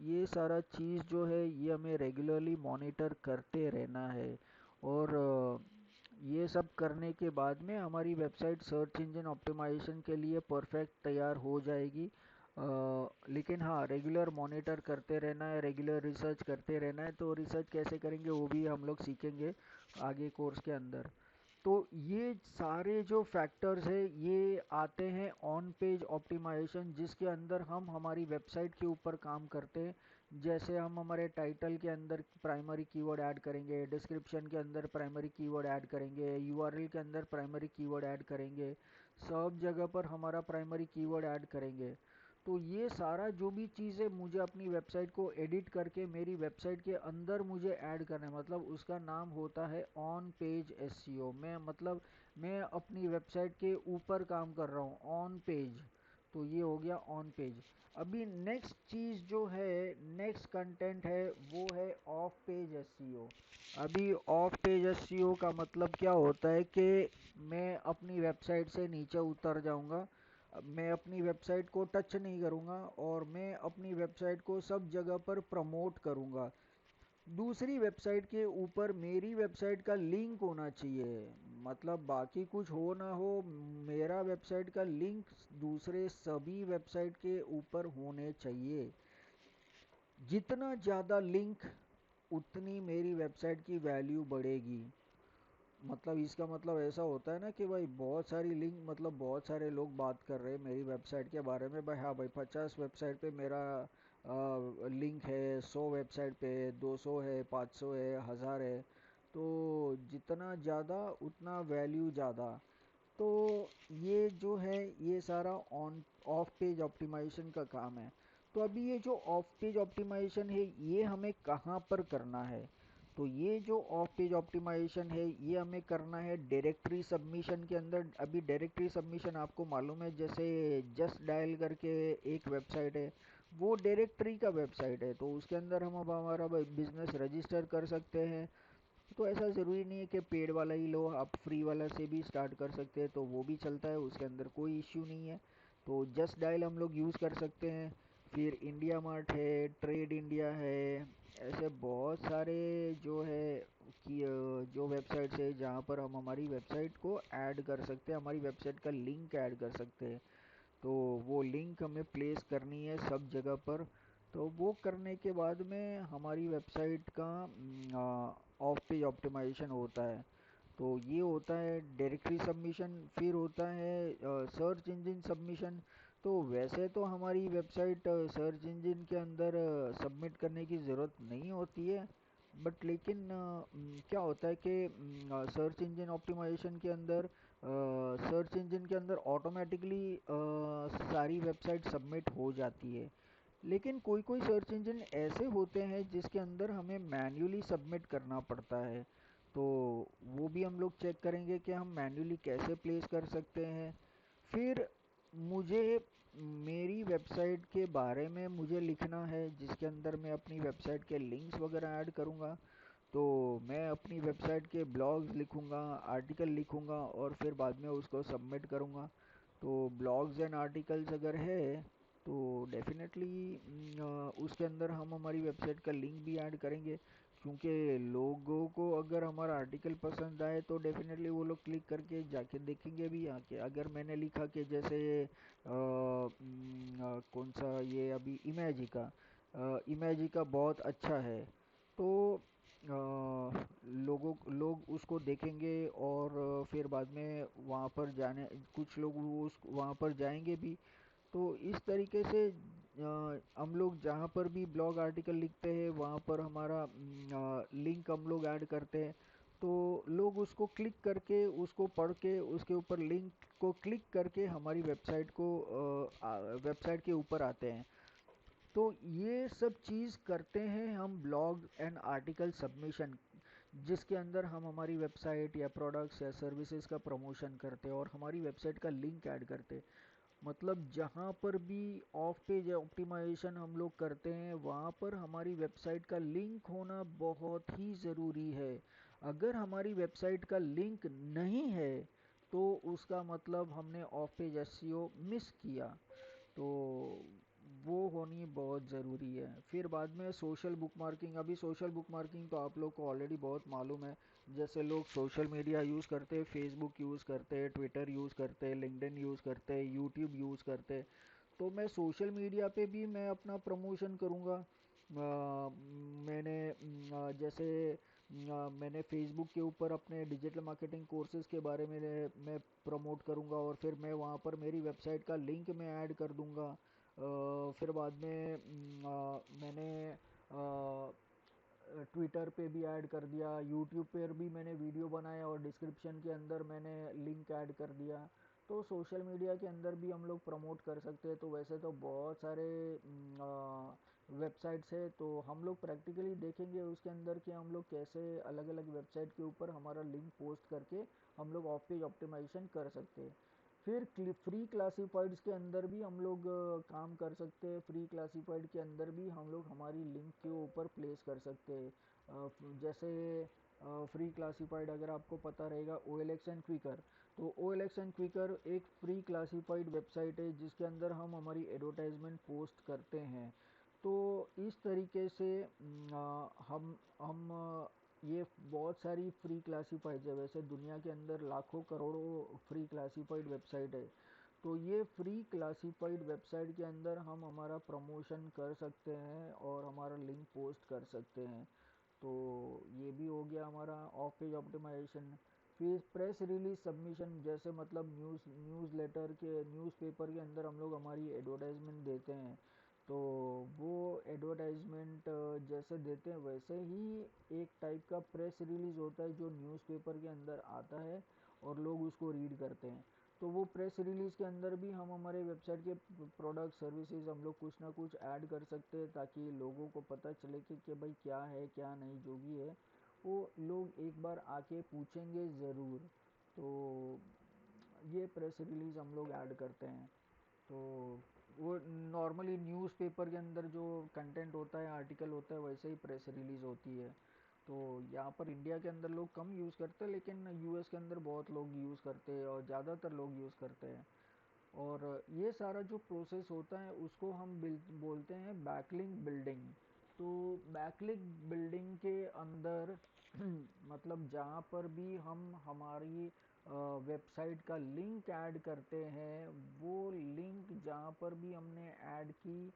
ये सारा चीज़ जो है ये हमें रेगुलरली मॉनिटर करते रहना है। और ये सब करने के बाद में हमारी वेबसाइट सर्च इंजन ऑप्टिमाइजेशन के लिए परफेक्ट तैयार हो जाएगी। लेकिन हाँ, रेगुलर मॉनिटर करते रहना है, रेगुलर रिसर्च करते रहना है। तो रिसर्च कैसे करेंगे वो भी हम लोग सीखेंगे आगे कोर्स के अंदर। तो ये सारे जो फैक्टर्स है ये आते हैं ऑन पेज ऑप्टिमाइजेशन, जिसके अंदर हम हमारी वेबसाइट के ऊपर काम करते हैं। जैसे हम हमारे टाइटल के अंदर प्राइमरी कीवर्ड ऐड करेंगे, डिस्क्रिप्शन के अंदर प्राइमरी कीवर्ड ऐड करेंगे, यूआरएल के अंदर प्राइमरी कीवर्ड ऐड करेंगे, सब जगह पर हमारा प्राइमरी कीवर्ड ऐड करेंगे। तो ये सारा जो भी चीज़ है मुझे अपनी वेबसाइट को एडिट करके मेरी वेबसाइट के अंदर मुझे ऐड करना है, मतलब उसका नाम होता है ऑन पेज एसईओ। मैं मतलब मैं अपनी वेबसाइट के ऊपर काम कर रहा हूँ ऑन पेज। तो ये हो गया ऑन पेज। अभी नेक्स्ट चीज़ जो है, नेक्स्ट कंटेंट है वो है ऑफ पेज एसईओ। अभी ऑफ पेज एसईओ का मतलब क्या होता है कि मैं अपनी वेबसाइट से नीचे उतर जाऊंगा, मैं अपनी वेबसाइट को टच नहीं करूँगा और मैं अपनी वेबसाइट को सब जगह पर प्रमोट करूँगा। दूसरी वेबसाइट के ऊपर मेरी वेबसाइट का लिंक होना चाहिए, मतलब बाकी कुछ हो ना हो, मेरा वेबसाइट का लिंक दूसरे सभी वेबसाइट के ऊपर होने चाहिए। जितना ज़्यादा लिंक उतनी मेरी वेबसाइट की वैल्यू बढ़ेगी। मतलब इसका मतलब ऐसा होता है ना कि भाई बहुत सारी लिंक, मतलब बहुत सारे लोग बात कर रहे हैं मेरी वेबसाइट के बारे में, भाई हाँ भाई 50 वेबसाइट पे मेरा लिंक है, 100 वेबसाइट पे 200 है, 500 है, 1000 है। तो जितना ज़्यादा उतना वैल्यू ज़्यादा। तो ये जो है ये सारा ऑन ऑफ पेज ऑप्टिमाइजेशन का काम है। तो अभी ये जो ऑफ पेज ऑप्टिमाइजेशन है ये हमें कहाँ पर करना है? तो ये जो ऑफ पेज ऑप्टिमाइजेशन है ये हमें करना है डायरेक्टरी सबमिशन के अंदर। अभी डायरेक्टरी सबमिशन आपको मालूम है, जैसे जस्ट डायल करके एक वेबसाइट है, वो डायरेक्टरी का वेबसाइट है, तो उसके अंदर हम अब हमारा बिजनेस रजिस्टर कर सकते हैं। तो ऐसा ज़रूरी नहीं है कि पेड वाला ही लो, आप फ्री वाला से भी स्टार्ट कर सकते हैं, तो वो भी चलता है, उसके अंदर कोई इश्यू नहीं है। तो जस्ट डायल हम लोग यूज़ कर सकते हैं। फिर इंडिया मार्ट है, ट्रेड इंडिया है, ऐसे बहुत सारे जो है कि जो वेबसाइट्स है जहाँ पर हम हमारी वेबसाइट को ऐड कर सकते हैं, हमारी वेबसाइट का लिंक ऐड कर सकते हैं। तो वो लिंक हमें प्लेस करनी है सब जगह पर। तो वो करने के बाद में हमारी वेबसाइट का ऑफ पेज ऑप्टिमाइजेशन होता है। तो ये होता है डायरेक्टरी सबमिशन। फिर होता है सर्च इंजन सबमिशन। तो वैसे तो हमारी वेबसाइट सर्च इंजन के अंदर सबमिट करने की ज़रूरत नहीं होती है, बट लेकिन क्या होता है कि सर्च इंजन ऑप्टिमाइजेशन के अंदर सर्च इंजन के अंदर ऑटोमेटिकली सारी वेबसाइट सबमिट हो जाती है। लेकिन कोई कोई सर्च इंजन ऐसे होते हैं जिसके अंदर हमें मैन्युअली सबमिट करना पड़ता है। तो वो भी हम लोग चेक करेंगे कि हम मैन्युअली कैसे प्लेस कर सकते हैं। फिर मुझे मेरी वेबसाइट के बारे में मुझे लिखना है, जिसके अंदर मैं अपनी वेबसाइट के लिंक्स वगैरह ऐड करूँगा। तो मैं अपनी वेबसाइट के ब्लॉग्स लिखूँगा, आर्टिकल लिखूँगा और फिर बाद में उसको सबमिट करूँगा। तो ब्लॉग्स एंड आर्टिकल्स अगर है तो डेफिनेटली उसके अंदर हम हमारी वेबसाइट का लिंक भी ऐड करेंगे, क्योंकि लोगों को अगर हमारा आर्टिकल पसंद आए तो डेफिनेटली वो लोग क्लिक करके जाके देखेंगे भी आके। अगर मैंने लिखा कि जैसे कौन सा ये अभी इमेजी का बहुत अच्छा है, तो लोग उसको देखेंगे और फिर बाद में वहाँ पर जाने, कुछ लोग उस वहाँ पर जाएंगे भी। तो इस तरीके से हम लोग जहाँ पर भी ब्लॉग आर्टिकल लिखते हैं वहाँ पर हमारा लिंक हम लोग ऐड करते हैं। तो लोग उसको क्लिक करके, उसको पढ़ के, उसके ऊपर लिंक को क्लिक करके हमारी वेबसाइट को वेबसाइट के ऊपर आते हैं। तो ये सब चीज़ करते हैं हम ब्लॉग एंड आर्टिकल सबमिशन, जिसके अंदर हम हमारी वेबसाइट या प्रोडक्ट्स या सर्विसेज का प्रमोशन करते हैं और हमारी वेबसाइट का लिंक ऐड करते हैं। मतलब जहाँ पर भी ऑफ पेज ऑप्टिमाइजेशन हम लोग करते हैं वहाँ पर हमारी वेबसाइट का लिंक होना बहुत ही ज़रूरी है। अगर हमारी वेबसाइट का लिंक नहीं है तो उसका मतलब हमने ऑफ पेज एसईओ मिस किया। तो वो होनी बहुत ज़रूरी है। फिर बाद में सोशल बुकमार्किंग। अभी सोशल बुकमार्किंग तो आप लोग को ऑलरेडी बहुत मालूम है। जैसे लोग सोशल मीडिया यूज़ करते हैं, फेसबुक यूज़ करते हैं, ट्विटर यूज़ करते हैं, लिंक्डइन यूज़ करते हैं, यूट्यूब यूज़ करते हैं। तो मैं सोशल मीडिया पे भी मैं अपना प्रमोशन करूँगा। जैसे मैंने फेसबुक के ऊपर अपने डिजिटल मार्केटिंग कोर्सेज़ के बारे में मैं प्रमोट करूँगा और फिर मैं वहाँ पर मेरी वेबसाइट का लिंक मैं ऐड कर दूँगा। फिर बाद में मैंने ट्विटर पे भी ऐड कर दिया, यूट्यूब पर भी मैंने वीडियो बनाया और डिस्क्रिप्शन के अंदर मैंने लिंक ऐड कर दिया। तो सोशल मीडिया के अंदर भी हम लोग प्रमोट कर सकते हैं। तो वैसे तो बहुत सारे वेबसाइट्स है, तो हम लोग प्रैक्टिकली देखेंगे उसके अंदर कि हम लोग कैसे अलग अलग वेबसाइट के ऊपर हमारा लिंक पोस्ट करके हम लोग ऑफ पेज ऑप्टिमाइजेशन कर सकते हैं। फिर फ्री क्लासिफाइड्स के अंदर भी हम लोग काम कर सकते हैं। फ्री क्लासिफाइड के अंदर भी हम लोग हमारी लिंक के ऊपर प्लेस कर सकते हैं। जैसे फ्री क्लासिफाइड अगर आपको पता रहेगा OLX एंड क्विकर, तो OLX एंड क्विकर एक फ्री क्लासिफाइड वेबसाइट है जिसके अंदर हम हमारी एडवर्टाइजमेंट पोस्ट करते हैं। तो इस तरीके से हम ये बहुत सारी फ्री क्लासिफाइड है, वैसे दुनिया के अंदर लाखों करोड़ों फ्री क्लासिफाइड वेबसाइट है। तो ये फ्री क्लासिफाइड वेबसाइट के अंदर हम हमारा प्रमोशन कर सकते हैं और हमारा लिंक पोस्ट कर सकते हैं। तो ये भी हो गया हमारा ऑफ पेज ऑप्टिमाइजेशन। फिर प्रेस रिलीज सबमिशन, जैसे मतलब न्यूज़ लेटर के न्यूज़पेपर के अंदर हम लोग हमारी एडवर्टाइजमेंट देते हैं। तो वो एडवर्टाइजमेंट जैसे देते हैं वैसे ही एक टाइप का प्रेस रिलीज होता है जो न्यूज़पेपर के अंदर आता है और लोग उसको रीड करते हैं। तो वो प्रेस रिलीज के अंदर भी हम हमारे वेबसाइट के प्रोडक्ट सर्विसेज हम लोग कुछ ना कुछ ऐड कर सकते हैं ताकि लोगों को पता चले कि भाई क्या है क्या नहीं, जो भी है वो लोग एक बार आके पूछेंगे ज़रूर। तो ये प्रेस रिलीज हम लोग ऐड करते हैं। तो वो नॉर्मली न्यूज़पेपर के अंदर जो कंटेंट होता है, आर्टिकल होता है, वैसे ही प्रेस रिलीज होती है। तो यहाँ पर इंडिया के अंदर लोग कम यूज़ करते हैं, लेकिन यूएस के अंदर बहुत लोग यूज़ करते हैं और ज़्यादातर लोग यूज़ करते हैं। और ये सारा जो प्रोसेस होता है उसको हम बोलते हैं बैकलिंक बिल्डिंग। तो बैकलिंक बिल्डिंग के अंदर मतलब जहाँ पर भी हम हमारी वेबसाइट का लिंक ऐड करते हैं, वो लिंक जहाँ पर भी हमने ऐड की,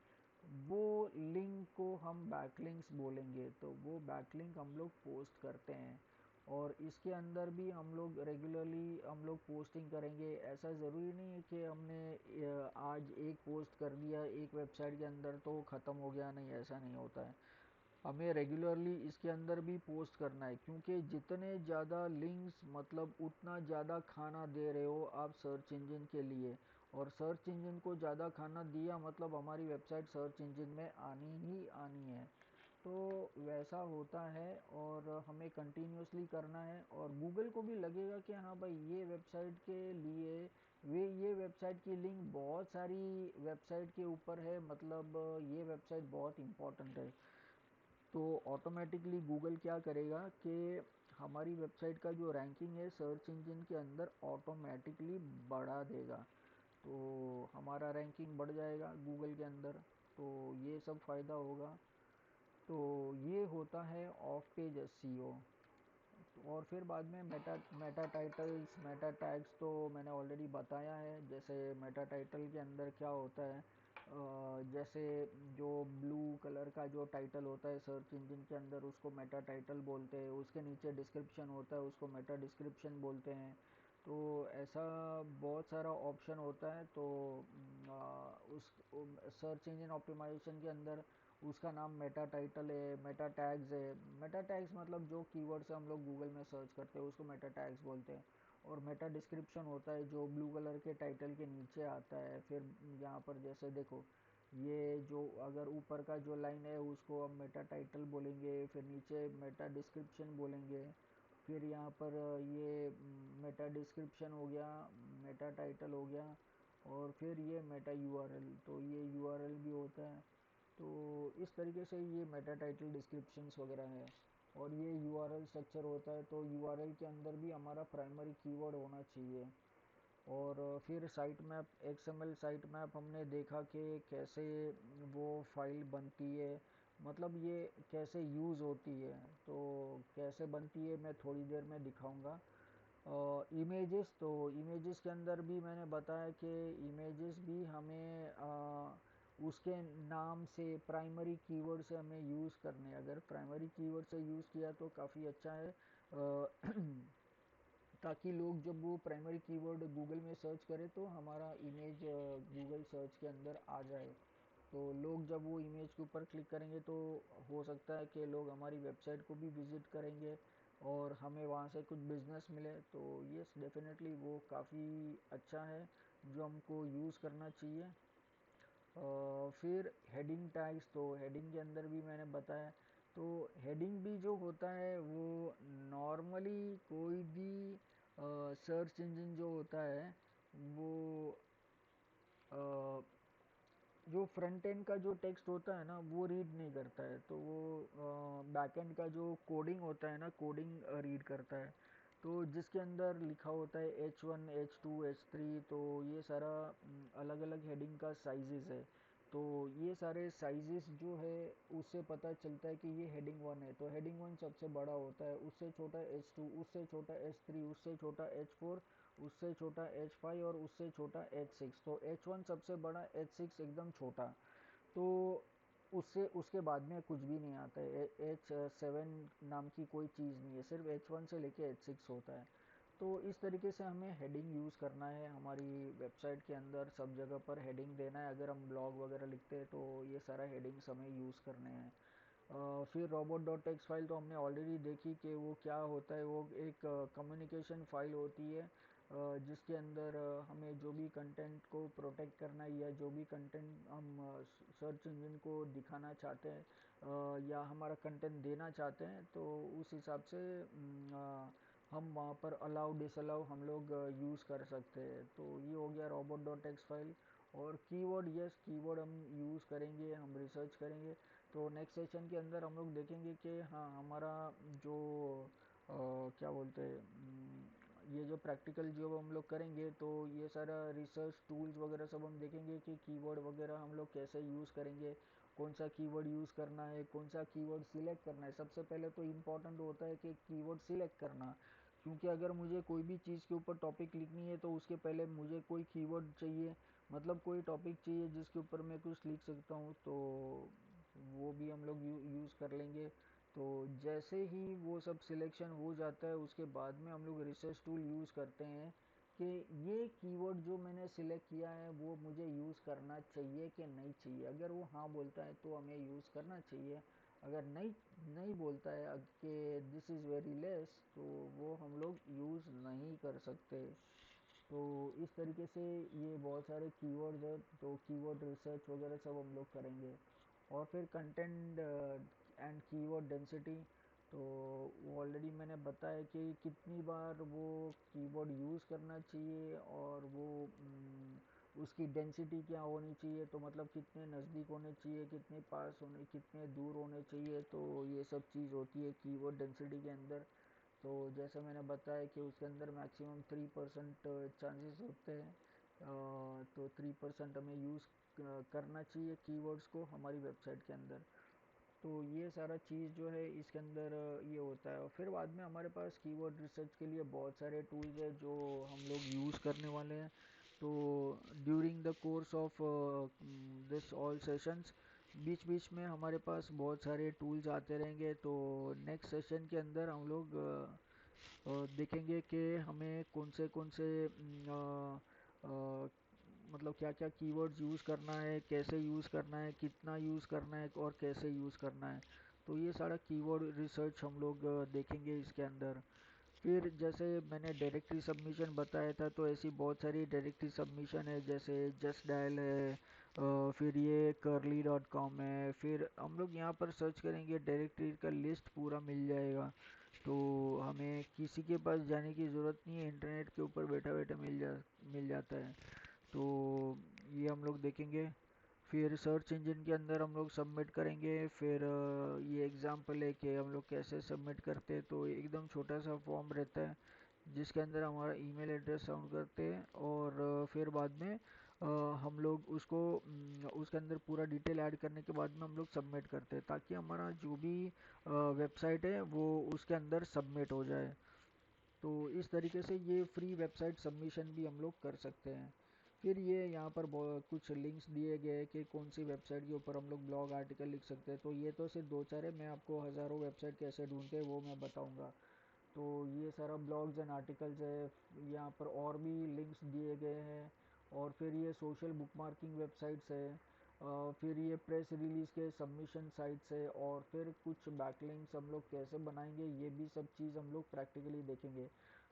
वो लिंक को हम बैकलिंक्स बोलेंगे। तो वो बैकलिंक हम लोग पोस्ट करते हैं और इसके अंदर भी हम लोग रेगुलरली हम लोग पोस्टिंग करेंगे। ऐसा ज़रूरी नहीं है कि हमने आज एक पोस्ट कर दिया एक वेबसाइट के अंदर तो ख़त्म हो गया, नहीं, ऐसा नहीं होता है। हमें रेगुलरली इसके अंदर भी पोस्ट करना है, क्योंकि जितने ज़्यादा लिंक्स मतलब उतना ज़्यादा खाना दे रहे हो आप सर्च इंजन के लिए, और सर्च इंजन को ज़्यादा खाना दिया मतलब हमारी वेबसाइट सर्च इंजन में आनी ही आनी है। तो वैसा होता है और हमें कंटिन्यूअसली करना है और गूगल को भी लगेगा कि हाँ भाई ये वेबसाइट के लिए वे ये वेबसाइट की लिंक बहुत सारी वेबसाइट के ऊपर है, मतलब ये वेबसाइट बहुत इम्पोर्टेंट है। तो ऑटोमेटिकली गूगल क्या करेगा कि हमारी वेबसाइट का जो रैंकिंग है सर्च इंजन के अंदर ऑटोमेटिकली बढ़ा देगा। तो हमारा रैंकिंग बढ़ जाएगा गूगल के अंदर। तो ये सब फ़ायदा होगा। तो ये होता है ऑफ पेज एसईओ। और फिर बाद में Meta Meta titles, Meta tags तो मैंने ऑलरेडी बताया है। जैसे मेटा टाइटल के अंदर क्या होता है, जैसे जो ब्लू कलर का जो टाइटल होता है सर्च इंजन के अंदर उसको मेटा टाइटल बोलते हैं, उसके नीचे डिस्क्रिप्शन होता है उसको मेटा डिस्क्रिप्शन बोलते हैं। तो ऐसा बहुत सारा ऑप्शन होता है। तो उस सर्च इंजन ऑप्टिमाइजेशन के अंदर उसका नाम मेटा टाइटल है, मेटा टैग्स है। मेटा टैग्स मतलब जो कीवर्ड से हम लोग गूगल में सर्च करते हैं उसको मेटा टैग्स बोलते हैं। और मेटा डिस्क्रिप्शन होता है जो ब्लू कलर के टाइटल के नीचे आता है। फिर यहाँ पर जैसे देखो, ये जो अगर ऊपर का जो लाइन है उसको हम मेटा टाइटल बोलेंगे, फिर नीचे मेटा डिस्क्रिप्शन बोलेंगे। फिर यहाँ पर ये मेटा डिस्क्रिप्शन हो गया, मेटा टाइटल हो गया, और फिर ये मेटा यूआरएल, तो ये यूआरएल भी होता है। तो इस तरीके से ये मेटा टाइटल डिस्क्रिप्शंस वगैरह है। और ये यूआरएल स्ट्रक्चर होता है। तो यूआरएल के अंदर भी हमारा प्राइमरी कीवर्ड होना चाहिए। और फिर site map, XML site map हमने देखा कि कैसे वो फाइल बनती है, मतलब ये कैसे यूज़ होती है। तो कैसे बनती है मैं थोड़ी देर में दिखाऊंगा। इमेजेस, तो इमेजेस के अंदर भी मैंने बताया कि इमेजेस भी हमें उसके नाम से प्राइमरी कीवर्ड से हमें यूज़ करने। अगर प्राइमरी कीवर्ड से यूज़ किया तो काफ़ी अच्छा है। ताकि लोग जब वो प्राइमरी कीवर्ड गूगल में सर्च करें तो हमारा इमेज गूगल सर्च के अंदर आ जाए। तो लोग जब वो इमेज के ऊपर क्लिक करेंगे तो हो सकता है कि लोग हमारी वेबसाइट को भी विज़िट करेंगे और हमें वहाँ से कुछ बिजनेस मिले। तो यस, डेफिनेटली वो काफ़ी अच्छा है जो हमको यूज़ करना चाहिए। फिर हेडिंग टैग्स, तो हेडिंग के अंदर भी मैंने बताया। तो हेडिंग भी जो होता है वो नॉर्मली कोई भी सर्च इंजन जो होता है वो अ, जो फ्रंट एंड का जो टेक्स्ट होता है ना वो रीड नहीं करता है। तो वो बैक एंड का जो कोडिंग होता है ना, कोडिंग रीड करता है। तो जिसके अंदर लिखा होता है H1 H2 H3, तो ये सारा अलग अलग हेडिंग का साइजेस है। तो ये सारे साइजेस जो है उससे पता चलता है कि ये हेडिंग वन है, तो हेडिंग वन सबसे बड़ा होता है, उससे छोटा H2, उससे छोटा H3, उससे छोटा H4, उससे छोटा H5 और उससे छोटा H6। तो H1 सबसे बड़ा, H6 एकदम छोटा। तो उससे उसके बाद में कुछ भी नहीं आता है। H7 नाम की कोई चीज़ नहीं है, सिर्फ H1 से लेके H6 होता है। तो इस तरीके से हमें हेडिंग यूज़ करना है हमारी वेबसाइट के अंदर, सब जगह पर हेडिंग देना है। अगर हम ब्लॉग वगैरह लिखते हैं तो ये सारा हेडिंग्स हमें यूज़ करने हैं। फिर रोबोट डॉट टेक्स्ट फाइल तो हमने ऑलरेडी देखी कि वो क्या होता है। वो एक कम्युनिकेशन फाइल होती है, जिसके अंदर हमें जो भी कंटेंट को प्रोटेक्ट करना है या जो भी कंटेंट हम सर्च इंजन को दिखाना चाहते हैं या हमारा कंटेंट देना चाहते हैं, तो उस हिसाब से हम वहाँ पर अलाउ डिसअलाउ हम लोग यूज़ कर सकते हैं। तो ये हो गया रोबोट डॉट टेक्स्ट फाइल। और कीवर्ड, यस कीवर्ड हम यूज़ करेंगे, हम रिसर्च करेंगे। तो नेक्स्ट सेशन के अंदर हम लोग देखेंगे कि हाँ हमारा जो क्या बोलते हैं, ये जो प्रैक्टिकल जो हम लोग करेंगे तो ये सारा रिसर्च टूल्स वगैरह सब हम देखेंगे कि कीवर्ड वगैरह हम लोग कैसे यूज़ करेंगे, कौन सा कीवर्ड यूज़ करना है, कौन सा कीवर्ड सिलेक्ट करना है। सबसे पहले तो इम्पॉर्टेंट होता है कि कीवर्ड सिलेक्ट करना, क्योंकि अगर मुझे कोई भी चीज़ के ऊपर टॉपिक लिखनी है तो उसके पहले मुझे कोई कीवर्ड चाहिए, मतलब कोई टॉपिक चाहिए जिसके ऊपर मैं कुछ लिख सकता हूँ। तो वो भी हम लोग यूज़ कर लेंगे। तो जैसे ही वो सब सिलेक्शन हो जाता है उसके बाद में हम लोग रिसर्च टूल यूज़ करते हैं कि ये कीवर्ड जो मैंने सिलेक्ट किया है वो मुझे यूज़ करना चाहिए कि नहीं चाहिए। अगर वो हाँ बोलता है तो हमें यूज़ करना चाहिए, अगर नहीं नहीं बोलता है कि दिस इज़ वेरी लेस, तो वो हम लोग यूज़ नहीं कर सकते। तो इस तरीके से ये बहुत सारे कीवर्ड्स है, तो कीवर्ड रिसर्च वगैरह सब हम लोग करेंगे। और फिर कंटेंट एंड कीवर्ड डेंसिटी, तो वो ऑलरेडी मैंने बताया कि कितनी बार वो कीवर्ड यूज़ करना चाहिए और वो उसकी डेंसिटी क्या होनी चाहिए, तो मतलब कितने नज़दीक होने चाहिए, कितने पास होने, कितने दूर होने चाहिए। तो ये सब चीज़ होती है कीवर्ड डेंसिटी के अंदर। तो जैसे मैंने बताया कि उसके अंदर मैक्सिमम 3% चांसेस होते हैं, तो 3% हमें यूज़ करना चाहिए कीवर्ड्स को हमारी वेबसाइट के अंदर। तो ये सारा चीज़ जो है इसके अंदर ये होता है। और फिर बाद में हमारे पास कीवर्ड रिसर्च के लिए बहुत सारे टूल्स है जो हम लोग यूज़ करने वाले हैं। तो during the course of this all sessions, बीच बीच में हमारे पास बहुत सारे टूल्स आते रहेंगे। तो नेक्स्ट सेशन के अंदर हम लोग देखेंगे कि हमें कौन से मतलब क्या क्या कीवर्ड्स यूज़ करना है, कैसे यूज़ करना है, कितना यूज़ करना है और कैसे यूज़ करना है। तो ये सारा कीवर्ड रिसर्च हम लोग देखेंगे इसके अंदर। फिर जैसे मैंने डायरेक्टरी सबमिशन बताया था, तो ऐसी बहुत सारी डायरेक्टरी सबमिशन है, जैसे जस्ट डायल है, फिर ये curly.com है। फिर हम लोग यहाँ पर सर्च करेंगे, डायरेक्टरी का लिस्ट पूरा मिल जाएगा। तो हमें किसी के पास जाने की ज़रूरत नहीं है, इंटरनेट के ऊपर बैठा बैठा मिल जाता है। तो ये हम लोग देखेंगे। फिर सर्च इंजन के अंदर हम लोग सबमिट करेंगे। फिर ये एग्जांपल है कि हम लोग कैसे सबमिट करते हैं। तो एकदम छोटा सा फॉर्म रहता है जिसके अंदर हमारा ईमेल एड्रेस साउंड करते हैं, और फिर बाद में हम लोग उसको उसके अंदर पूरा डिटेल ऐड करने के बाद में हम लोग सबमिट करते हैं, ताकि हमारा जो भी वेबसाइट है वो उसके अंदर सबमिट हो जाए। तो इस तरीके से ये फ्री वेबसाइट सबमिशन भी हम लोग कर सकते हैं। फिर ये यहाँ पर कुछ लिंक्स दिए गए हैं कि कौन सी वेबसाइट के ऊपर हम लोग ब्लॉग आर्टिकल लिख सकते हैं। तो ये तो सिर्फ दो चार है, मैं आपको हज़ारों वेबसाइट कैसे ढूंढते हैं वो मैं बताऊँगा। तो ये सारा ब्लॉग्स एंड आर्टिकल्स है, यहाँ पर और भी लिंक्स दिए गए हैं। और फिर ये सोशल बुकमार्किंग वेबसाइट्स है, फिर ये प्रेस रिलीज़ के सबमिशन साइट्स है, और फिर कुछ बैकलिंक्स हम लोग कैसे बनाएंगे, ये भी सब चीज़ हम लोग प्रैक्टिकली देखेंगे।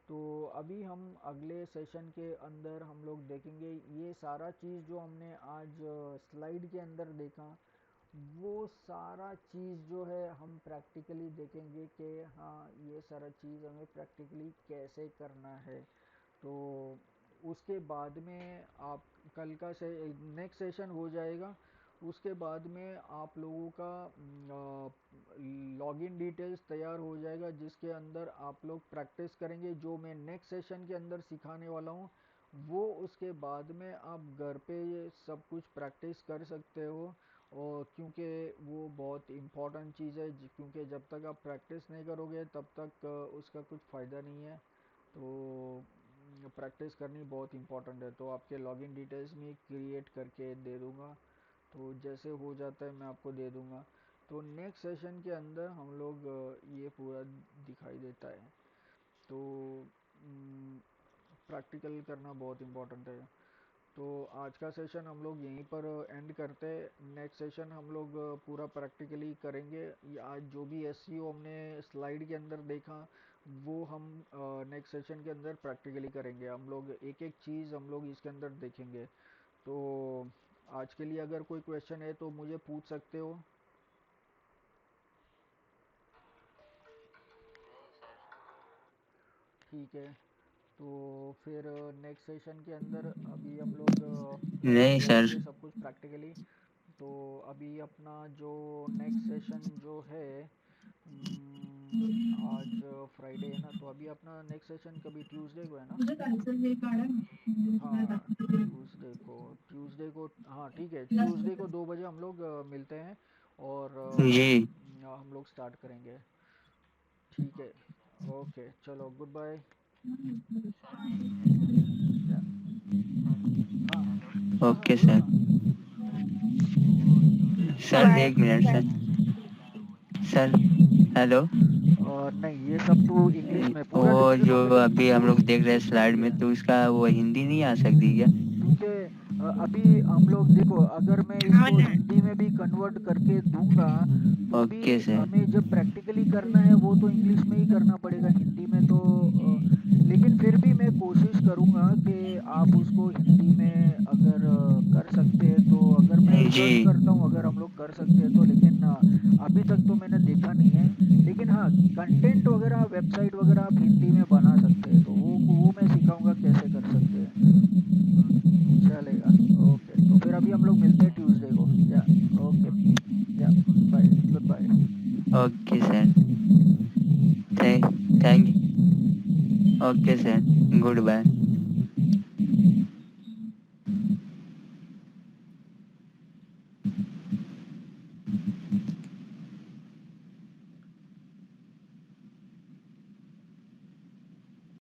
तो अभी हम अगले सेशन के अंदर हम लोग देखेंगे ये सारा चीज़ जो हमने आज स्लाइड के अंदर देखा, वो सारा चीज़ जो है हम प्रैक्टिकली देखेंगे कि हाँ ये सारा चीज़ हमें प्रैक्टिकली कैसे करना है। तो उसके बाद में आप कल का से नेक्स्ट सेशन हो जाएगा, उसके बाद में आप लोगों का लॉगिन डिटेल्स तैयार हो जाएगा, जिसके अंदर आप लोग प्रैक्टिस करेंगे जो मैं नेक्स्ट सेशन के अंदर सिखाने वाला हूँ वो। उसके बाद में आप घर पे ये सब कुछ प्रैक्टिस कर सकते हो, और क्योंकि वो बहुत इम्पोर्टेंट चीज़ है, क्योंकि जब तक आप प्रैक्टिस नहीं करोगे तब तक उसका कुछ फ़ायदा नहीं है। तो प्रैक्टिस करनी बहुत इम्पोर्टेंट है। तो आपके लॉगिन डिटेल्स में क्रिएट करके दे दूँगा, तो जैसे हो जाता है मैं आपको दे दूँगा। तो नेक्स्ट सेशन के अंदर हम लोग ये पूरा दिखाई देता है। तो प्रैक्टिकल करना बहुत इम्पोर्टेंट है। तो आज का सेशन हम लोग यहीं पर एंड करते हैं। नेक्स्ट सेशन हम लोग पूरा प्रैक्टिकली करेंगे। ये आज जो भी एसईओ हमने स्लाइड के अंदर देखा वो हम नेक्स्ट सेशन के अंदर प्रैक्टिकली करेंगे। हम लोग एक एक चीज़ हम लोग इसके अंदर देखेंगे। तो आज के लिए अगर कोई क्वेश्चन है तो मुझे पूछ सकते हो। ठीक है, तो फिर नेक्स्ट सेशन के अंदर अभी हम लोग नहीं सर। करेंगे सब कुछ प्रैक्टिकली। तो अभी अपना जो नेक्स्ट सेशन जो है, आज फ्राइडे है ना, तो अभी अपना नेक्स्ट सेशन कभी ट्यूसडे को है ना। हाँ, ट्यूसडे को हाँ ठीक है, ट्यूसडे को 2 बजे हम लोग मिलते हैं, और जी। हम लोग स्टार्ट करेंगे। ठीक है, ओके, चलो गुड बाय। या हाँ हाँ हाँ, ओके बोलो सर। ना। सर बाय एक minute bye. Sir. Sir hello. नहीं, ये सब तो इंग्लिश में, पूरा वो डिसीजन जो हो गया अभी हम लोग देख रहे हैं स्लाइड में, या तो उसका वो हिंदी नहीं आ सकती क्या? क्योंकि अभी हम लोग देखो, अगर मैं हाँ इसको ना। हिंदी में भी कन्वर्ट करके दूंगा तो भी ओके सर। हमें जब प्रैक्टिकली करना है वो तो इंग्लिश में ही करना पड़ेगा, हिंदी में तो लेकिन फिर भी मैं कोशिश करूंगा कि आप उसको हिंदी में अगर कर सकते हैं तो, अगर मैं जी। सर्च करता हूँ अगर हम लोग कर सकते हैं तो, लेकिन अभी तक तो मैंने देखा नहीं है। लेकिन हाँ, कंटेंट वगैरह वेबसाइट वगैरह आप हिंदी में बना सकते हैं, तो वो मैं सिखाऊंगा कैसे कर सकते हैं। चलेगा, ओके, तो फिर अभी हम लोग मिलते हैं ट्यूसडे को। या ओके, या bye, goodbye. Okay sir. Thank thank okay sir. Good bye.